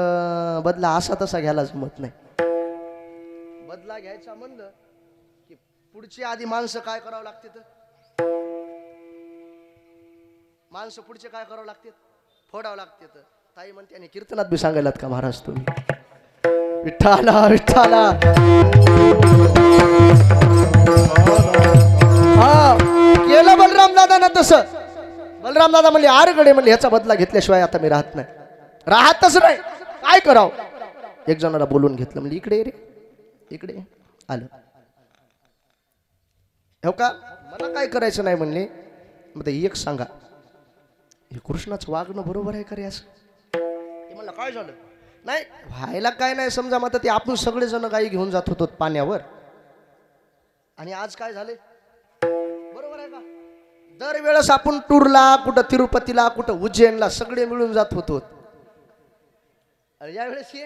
बदला असा तसा घ्यायला जमत नाही. बदला घ्यायचा म्हणलं की पुढची आधी माणसं काय करावं लागते, तर माणसं पुढचे काय करावं लागते, फोडावं लागते. तर ताई म्हणते आणि कीर्तनात बी सांगायलात का महाराज तुम्ही, विठ्ठला विठ्ठला. हा केलं बलराम दादा ना तसं. बलराम दादा म्हणले आरगडे म्हणले ह्याचा बदला घेतल्याशिवाय आता मी राहत नाही, राहतच नाही, काय करावं. एक जणाला बोलून घेतलं, म्हणजे इकडे रे, इकडे आलं. हो का, मला काय करायचं नाही म्हणले. मग एक सांगा, हे कृष्णाचं वागणं बरोबर आहे का रे असं. ते म्हणलं काय झालं, नाही व्हायला काय नाही, समजा मग ते आपण सगळेजण गाई घेऊन जात होतो पाण्यावर, आणि आज काय झाले, बरोबर आहे का. दरवेळेस आपण टूरला, कुठं तिरुपतीला, कुठं उज्जैनला सगळे मिळून जात होतो. यावेळेस हे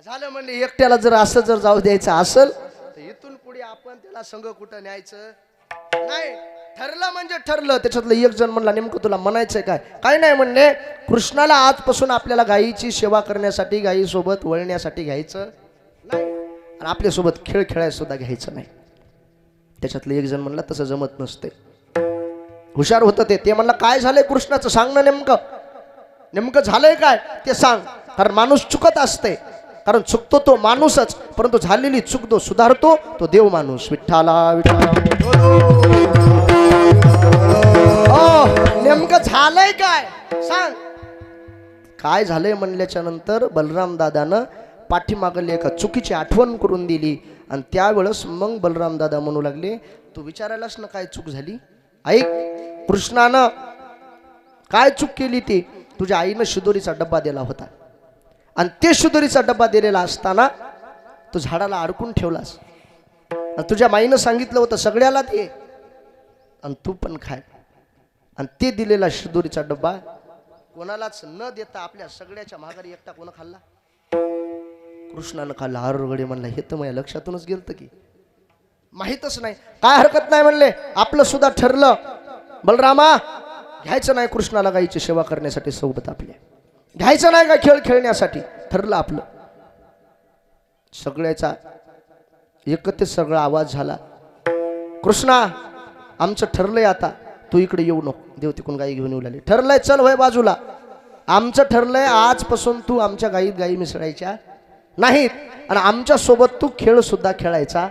झालं म्हणले एकट्याला जर असं जर जाऊ द्यायचं असेल तर इथून पुढे आपण त्याला संघ कुठं न्यायचं नाही. ठरलं म्हणजे ठरलं. त्याच्यातलं एक जण म्हणला नेमकं तुला म्हणायचंय काय, काय नाही म्हणले, कृष्णाला आजपासून आपल्याला गायीची सेवा करण्यासाठी, गायीसोबत वळण्यासाठी घ्यायचं नाही आणि आपल्यासोबत खेळ खेळायला सुद्धा घ्यायचं नाही. त्याच्यातलं एक जण म्हणला तसं जमत नसते. हुशार होतं ते म्हणलं काय झालंय कृष्णाचं सांग ना, नेमकं झालंय काय ते सांग. कारण माणूस चुकत असते, कारण चुकतो तो माणूसच, परंतु झालेली चूक तो सुधारतो तो देव माणूस. विठ्ठला विठ्ठला. नेमकं झालंय काय सांग. काय झालंय म्हणल्याच्या नंतर बलराम दादानं पाठीमागले एका चुकीची आठवण करून दिली आणि त्यावेळेस मग बलराम दादा म्हणू लागले, तू विचारायलास ना काय चूक झाली. ऐक, कृष्णानं काय चूक केली ती, तुझ्या आईनं शिदोरीचा डब्बा दिला होता आणि ते शिदोरीचा डब्बा दिलेला असताना तू झाडाला अडकून ठेवलास आणि तुझ्या माईनं सांगितलं होतं सगळ्याला दे आणि तू पण खाय. आणि ते दिलेला शिदोरीचा डब्बा कोणालाच न देता आपल्या सगळ्याच्या माघारी एकटा कोण खाल्ला? कृष्णानं खाल्ला. हरगडे म्हणला, हे तर माझ्या लक्षातूनच गेलतं की, माहीतच नाही. काय हरकत नाही म्हणले, आपलं सुद्धा ठरलं. बलरामा, घ्यायचं नाही कृष्णाला गाईची सेवा करण्यासाठी सोबत आपल्या, घ्यायचं नाही का खेळ खेळण्यासाठी, ठरलं आपलं. सगळ्याचा एकत्रित सगळा आवाज झाला, कृष्णा आमचं ठरलंय, आता तू इकडे येऊ नको. देव तिकडून गाई घेऊन येऊ लागली. ठरलंय, चल होय बाजूला. आमचं ठरलंय, आजपासून तू आमच्या गाईत गाई मिसळायच्या नाहीत आणि आमच्या सोबत तू खेळ सुद्धा खेळायचा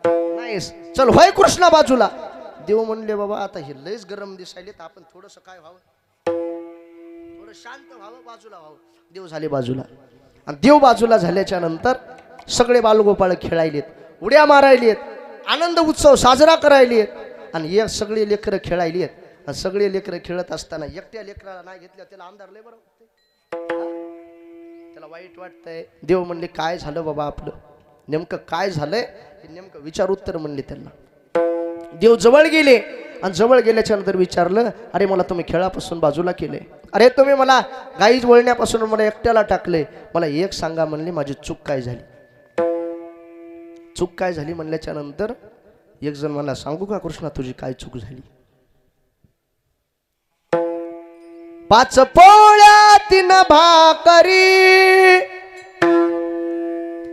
नाहीस. चल होय कृष्णा बाजूला. देव म्हणले, बाबा आता हे लयच गरम दिसायले, तर आपण थोडस काय व्हावं, थोडं शांत व्हावं, बाजूला व्हावं. देव झाले बाजूला. आणि देव बाजूला झाल्याच्या नंतर सगळे बालगोपाळ खेळायलेत, उड्या मारायलेत, आनंद उत्सव साजरा करायलेत आणि एक सगळे लेकरं खेळायलेत. आणि सगळे लेकरं खेळत असताना एकट्या लेकराला नाही घेतलं, त्याला आमदार लय बरं त्याला वाईट वाटतंय. देव म्हणले, काय झालं बाबा आपलं, नेमकं काय झालंय हे नेमकं विचार उत्तर म्हणले त्यांना. देव जवळ गेले आणि जवळ गेल्याच्या नंतर विचारलं, अरे मला तुम्ही खेळापासून बाजूला केले, अरे तुम्ही मला गाई वळण्यापासून मला एकट्याला टाकले, मला एक सांगा म्हणले, माझी चूक काय झाली. चूक काय झाली म्हणल्याच्या नंतर एक जण मला सांगू का कृष्णा तुझी काय चूक झाली. 5 पोळ्या 3 भाकरी,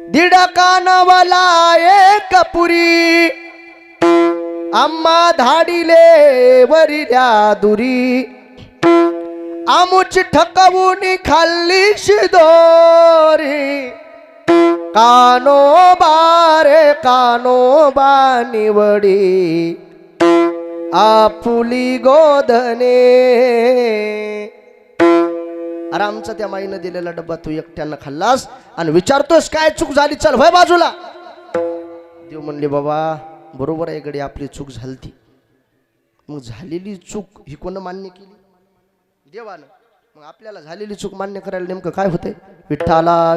1.5 कानवला 1 पुरी, आम्हा धाडिले वरिल्या दुरी, आमुची ठकवून खाल्ली शिदोरी, कानोबा रे कानोबा निवडी आपुली गोधने. अरे आमचा त्या माईनं दिलेला डब्बा तू एकट्यानं खाल्लास आणि विचारतोस काय चूक झाली, चल होय बाजूला. देव म्हणले, बाबा बरोबर आहे गडी, आपली चूक झालती. मग झालेली चूक ही कोण मान्य केली? देवानं. मग आपल्याला झालेली चूक मान्य करायला नेमकं काय होतंय? विठ्ठला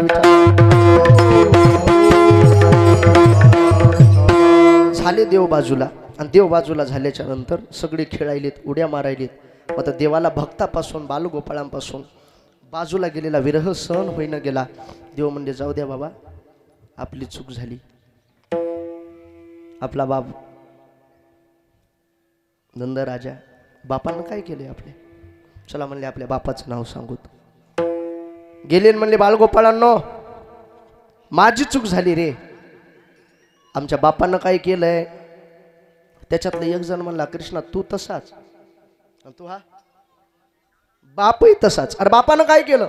झाले देव बाजूला. आणि देव बाजूला झाल्याच्या नंतर सगळे खेळायलेत, उड्या मारायलेत. मग आता देवाला भक्तापासून बालगोपाळांपासून बाजूला गेलेला विरह सहन होईन गेला. देव म्हणजे जाऊ द्या बाबा, आपली चूक झाली. आपला बाप नंद राजा बापानं काय केले आपले, चला म्हणले आपल्या बापाचं नाव सांगूत. गेले म्हणले, बालगोपाळांनो माझी चूक झाली रे, आमच्या बापानं काय केलंय. त्याच्यातलं एक जण म्हणला, कृष्णा तू तसाच, तू हा बापही तसाच. अरे बापानं काय केलं?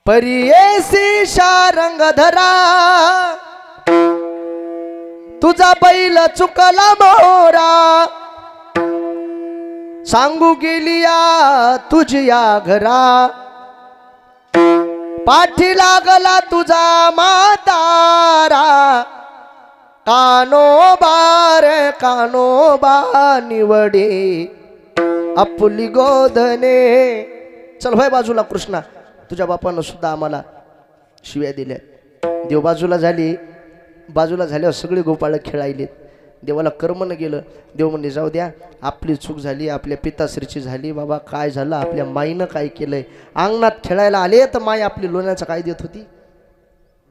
परियेसी शारंग धरा, तुझा बैल चुकला मोरा, सांगू गेलिया तुझ्या घरा, पाठी लागला तुझा म्हातारा, कानोबा रे कानोबा निवडे आपुली गोधने. चल होय बाजूला कृष्णा, तुझ्या बापानं सुद्धा आम्हाला शिव्या दिल्या. देव बाजूला झाली. बाजूला झाल्यावर सगळे गोपाळ खेळायलेत. देवाला कर्मनं गेलं. देव म्हणजे जाऊ द्या, आपली चूक झाली, आपल्या पिताश्रीची झाली. बाबा काय झालं, आपल्या माईनं काय केलंय. अंगणात खेळायला आले तर माई आपली लोण्याचं काय देत होती,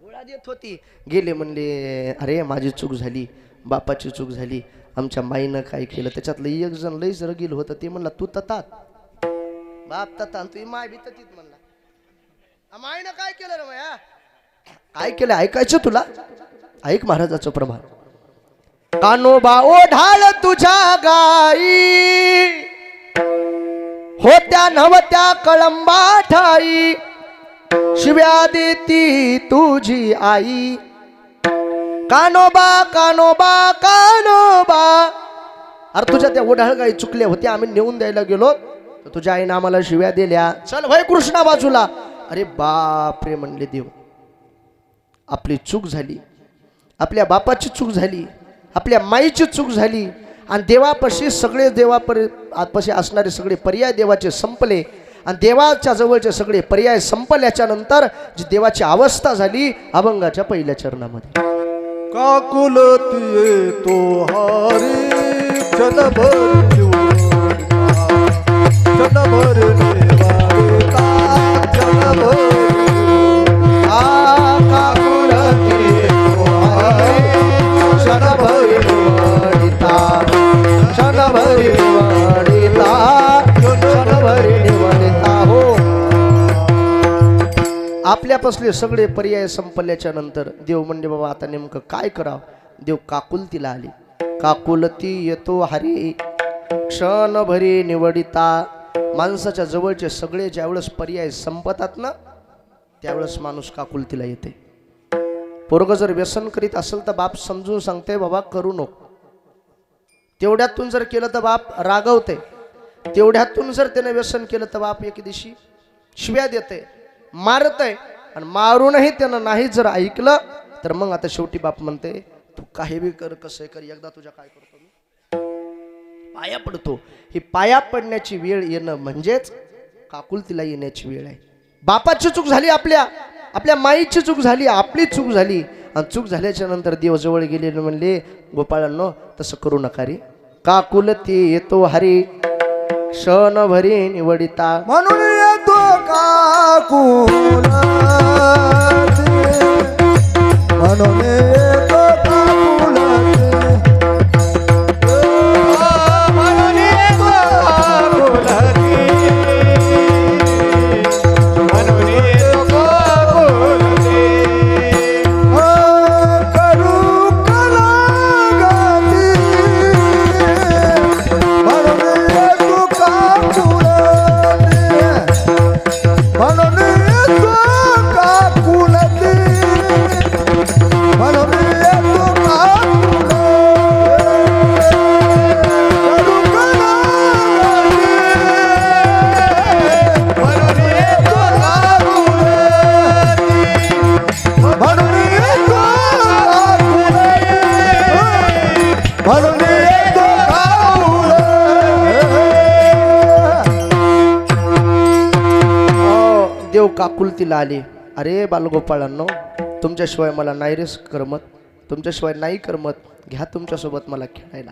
गोळा देत होती. गेले म्हणले, अरे माझी चूक झाली, बापाची चूक झाली, आमच्या माईनं काय केलं. त्याच्यातलं एक जण लईच रगील होतं. ते म्हणला, तू ततात बाप तता, तू माय बी ततीत म्हणला. माईनं काय केलं रे माया, काय केलं ऐकायचं तुला? ऐक महाराजाचं प्रभाव. कानोबा ओढाळ तुझ्या गाई, होत्या नवत्या कळंबा ठाई, शिव्या देती तुझी आई. कानोबा कानोबा कानोबा. अरे तुझ्या त्या ओढाळ गाई चुकल्या होत्या, आम्ही नेऊन द्यायला गेलो, तर तुझ्या आईनं आम्हाला शिव्या दिल्या, चल भय कृष्णा बाजूला. अरे बाप रे म्हणले देव, आपली चूक झाली, आपल्या बापाची चूक झाली, आपल्या माईची चूक झाली. आणि देवापाशी सगळे देवापाशी असणारे सगळे पर्याय देवाचे संपले. आणि देवाच्या जवळचे सगळे पर्याय संपल्याच्या नंतर जी देवाची अवस्था झाली अभंगाच्या पहिल्या चरणामध्ये. काकुलती तो हारी जनभर जनभर देवारिता जनभर काकुलती तो हारी जनभर निवडिता जनभर निवडिता जनभर निवडिता. हो, आपल्यापासले सगळे पर्याय संपल्याच्या नंतर देव म्हणले बाबा आता नेमकं काय करावं. देव काकुलतीला आली. काकुलती येतो हरी क्षण भरी निवडिता. माणसाच्या जवळचे सगळे ज्यावेळेस पर्याय संपतात ना त्यावेळेस माणूस काकुलतीला येते. पोरग जर व्यसन करीत असेल तर बाप समजून सांगते बाबा करू नको. तेवढ्यातून जर केलं तर बाप रागवते. तेवढ्यातून जर त्याने व्यसन केलं तर बाप एके दिवशी शिव्या देते, मारतय. आणि मारूनही त्यानं नाही जर ऐकलं तर मग आता शेवटी बाप म्हणते तू काही बी कर, कसं कर, एकदा तुझ्या काय करतो मी पाया पडतो. ही पाया पडण्याची वेळ येणं म्हणजेच काकुलतीला येण्याची वेळ आहे. बापाची चूक झाली, आपल्या माईची चूक झाली, आपली चूक झाली. आणि चूक झाल्याच्या नंतर देव जवळ गेले म्हणले गोपाळांनो तसं करू नका रे. काकुलती येतो हरी क्षण भरी निवडिता. म्हणून येतो काकुलती म्हणून येतो काकुलती म्हणून येतो काकुलती म्हणून येतो काकुलती. करू कलागती म्हणून येतो काकुलती म्हणून येतो काकुलती म्हणून येतो काकुलती. करू कलागती म्हणून येतो काकुलती म्हणून येतो काकुलती म्हणून येतो काकुलती. देव काकुलतीला आले. अरे बालगोपाळांनो तुमच्याशिवाय मला नाही रे करमत, तुमच्याशिवाय नाही करमत, घ्या तुमच्यासोबत मला खेळायला.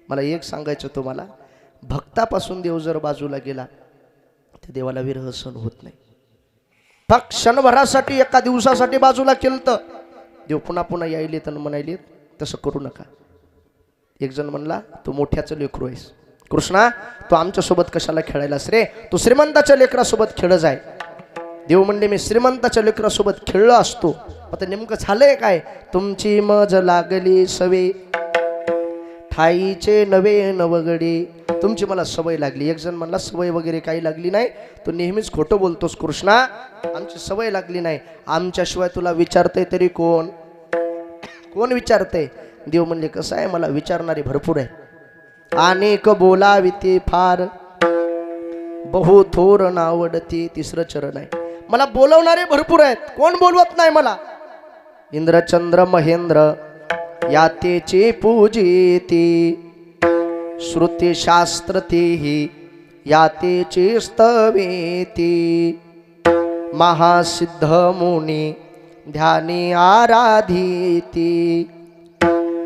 मला एक सांगायचं तुम्हाला, भक्तापासून देव जर बाजूला गेला तर देवाला विरह सहन होत नाही. फक्त क्षणभरासाठी एका दिवसासाठी बाजूला केलं तर देव पुन्हा पुन्हा यायले तर म्हणायले तसं करू नका. एक जण म्हणला तू मोठ्याचं लेकरू आहेस कृष्णा, तू आमच्यासोबत कशाला खेळायलास रे, तू श्रीमंताच्या लेकरासोबत खेळ जाय. देव म्हणले मी श्रीमंताच्या लेकरासोबत खेळलो असतो. आता नेमकं झालंय काय, तुमची मज लागली सवे ठाईचे नवे नवगडी. तुमची मला सवय लागली. एक जण म्हणला सवय वगैरे काही लागली नाही, तू नेहमीच खोटं बोलतोस कृष्णा, आमची सवय लागली नाही. आमच्याशिवाय तुला विचारतंय तरी कोण विचारतंय. देव म्हणले कसं आहे मला विचारणारे भरपूर आहे. अनेक बोलावी ते फार बहु थोर नावडती. तिसरं चरण आहे. मला बोलवणारे भरपूर आहेत, कोण बोलवत नाही मला. इंद्रचंद्र महेंद्र यातेचे पूजिती श्रुती शास्त्र तेही यातेचे स्तवेती. महासिद्ध मुनी ध्यानी आराधिती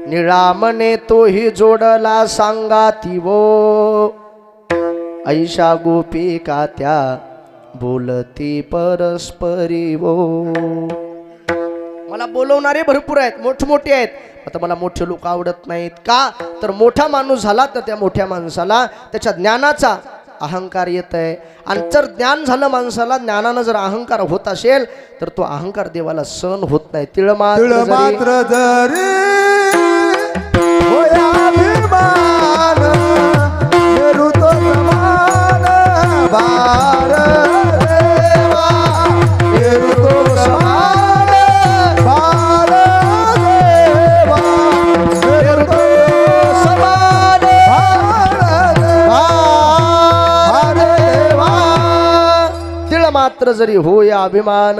निळामने तोही जोडला सांगाती वो. ऐशा गोपिका त्या बोलती परस्परी वो. मला बोलवणारे भरपूर आहेत, मोठमोठे आहेत. आता मला मोठे लोक आवडत नाहीत का, तर मोठा माणूस झाला तर त्या मोठ्या माणसाला त्याच्या ज्ञानाचा अहंकार येत आहे. आणि जर ज्ञान झालं माणसाला, ज्ञानानं जर अहंकार होत असेल तर तो अहंकार देवाला सहन होत नाही. तिळ मात्र जरी होया अभिमान मेरू तो समान बार देवा मेरू तो समान बार देवा मेरू तो समान बार देवा मात्र जरी होय अभिमान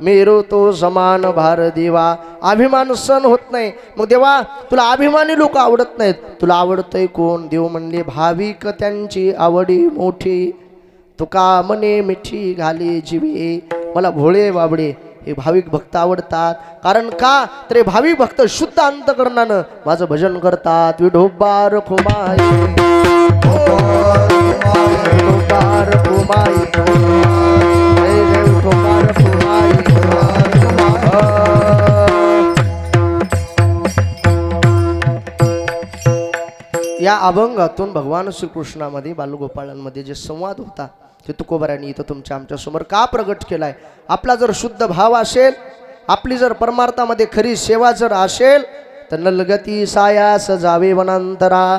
मेरो तो समान भार देवा. अभिमान सण होत नाही. मग देवा तुला अभिमानी लोक आवडत नाहीत, तुला आवडतंय कोण? देव म्हणले भाविक त्यांची आवडी मोठी, तुका मने मिठी घाली जीवे. मला भोळे बाबडे हे भाविक भक्त आवडतात. कारण का तर हे भाविक भक्त शुद्ध अंतकरणानं माझं भजन करतात. विठोबार खुमाई विठोबार खुमाई जय जय विठोबार खुमाई. या अभंगातून भगवान श्रीकृष्णामध्ये बालगोपाळांमध्ये जे संवाद होता ते तुकोबारांनी इथं तुमच्या आमच्या समोर का प्रगट केलाय. आपला जर शुद्ध भाव असेल, आपली जर परमार्थामध्ये खरी सेवा जर असेल तर नलगती सायास जावे वनांतरा,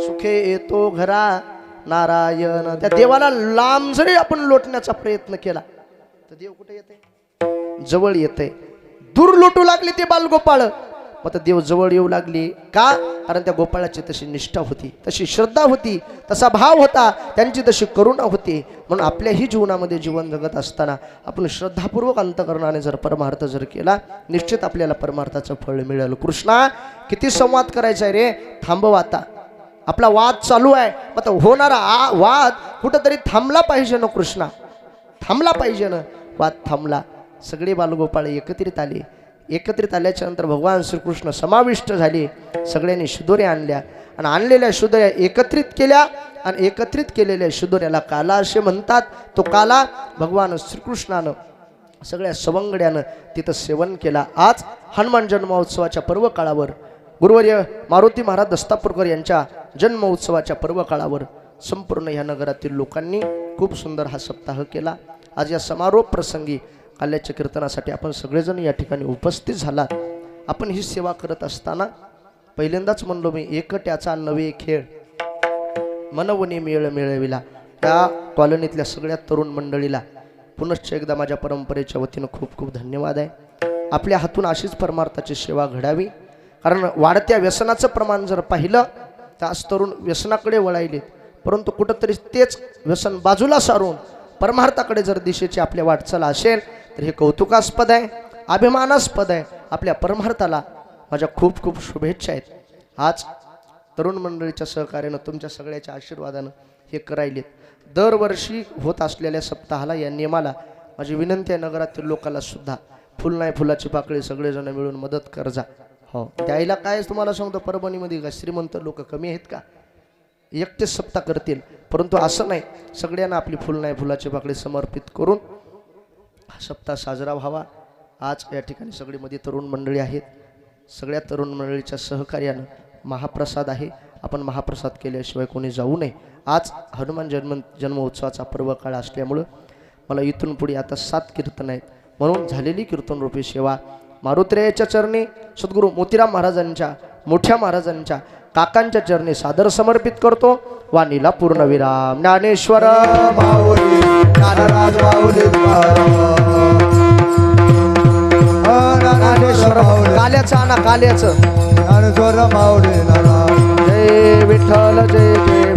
सुखे येतो घरा नारायण. त्या देवाला लांब जरी आपण लोटण्याचा प्रयत्न केला तर देव कुठे येते? जवळ येते. दूर लोटू लागले ते बालगोपाळ, मग तर देव जवळ येऊ लागली. का? कारण त्या गोपाळाची तशी निष्ठा होती, तशी श्रद्धा होती, तसा भाव होता, त्यांची तशी करुणा होती. म्हणून आपल्याही जीवनामध्ये जीवन जगत असताना आपण श्रद्धापूर्वक अंतकरणाने जर परमार्थ जर केला, निश्चित आपल्याला परमार्थाचं फळ मिळेल. कृष्णा किती संवाद करायचा आहे रे, थांबव आता. आपला वाद चालू आहे, मग होणारा वाद कुठंतरी थांबला पाहिजे ना कृष्णा, थांबला पाहिजे ना. वाद थांबला. सगळे बालगोपाळ एकत्रित आले. एकत्रित आल्याच्या नंतर भगवान श्रीकृष्ण समाविष्ट झाले. सगळ्यांनी शिदोऱ्या आणल्या आणि आणलेल्या शिदोऱ्या एकत्रित केल्या आणि एकत्रित केलेल्या शिदोऱ्याला काला असे म्हणतात. तो काला भगवान श्रीकृष्णानं सगळ्या सवंगड्यानं तिथं सेवन केला. आज हनुमान जन्मोत्सवाच्या पर्व काळावर गुरुवर्य मारुती महाराज दस्तापूरकर यांच्या जन्मोत्सवाच्या पर्व काळावर संपूर्ण ह्या नगरातील लोकांनी खूप सुंदर हा सप्ताह केला. आज या समारोप प्रसंगी काल्याच्या कीर्तनासाठी आपण सगळेजण या ठिकाणी उपस्थित झालात. आपण ही सेवा करत असताना पहिल्यांदाच म्हणलो मी, एकट्याचा नवे खेळ मनवणी मेळ मिळविला. त्या कॉलनीतल्या सगळ्या तरुण मंडळीला पुनश्च एकदा माझ्या परंपरेच्या वतीनं खूप खूप धन्यवाद आहे. आपल्या हातून अशीच परमार्थाची सेवा घडावी. कारण वाढत्या व्यसनाचं प्रमाण जर पाहिलं तर आज तरुण व्यसनाकडे वळायले, परंतु कुठंतरी तेच व्यसन बाजूला सारून परमार्थाकडे जर दिशेची आपल्या वाटचाल असेल तर हे कौतुकास्पद आहे, अभिमानास्पद आहे. आपल्या परमार्थाला माझ्या खूप खूप शुभेच्छा आहेत. आज तरुण मंडळीच्या सहकार्यानं तुमच्या सगळ्याच्या आशीर्वादानं हे करायलेत. दरवर्षी होत असलेल्या सप्ताहाला या नियमाला माझी विनंती आहे, नगरातील लोकांना सुद्धा फुल नाही फुलाची पाकळी सगळेजण मिळून मदत करजा. हो, द्यायला काय तुम्हाला सांगतो, परभणीमध्ये का श्रीमंत लोक कमी आहेत का? एकटेच सप्ताह करतील, परंतु असं नाही, सगळ्यांना आपली फुल नाही फुलाची पाकळी समर्पित करून हा सप्ताह साजरा व्हावा. आज या ठिकाणी सगळीमध्ये तरुण मंडळी आहेत. सगळ्या तरुण मंडळीच्या सहकार्यानं महाप्रसाद आहे. आपण महाप्रसाद केल्याशिवाय कोणी जाऊ नये. आज हनुमान जन्मोत्सवाचा पर्व काळ असल्यामुळं मला इथून पुढे आता 7 कीर्तन आहेत. म्हणून झालेली कीर्तनरूपी सेवा मारुतीरायाच्या चरणी, सद्गुरू मोतीराम महाराजांच्या, मोठ्या महाराजांच्या, काकांच्या चरणी सादर समर्पित करतो. वाणीला पूर्णविराम. ज्ञानेश्वर माऊली ज्ञानराज माऊली ज्ञानेश्वर काल्याचं आणा, काल्याचं ज्ञानेश्वर माऊली जय विठ्ठल जय जय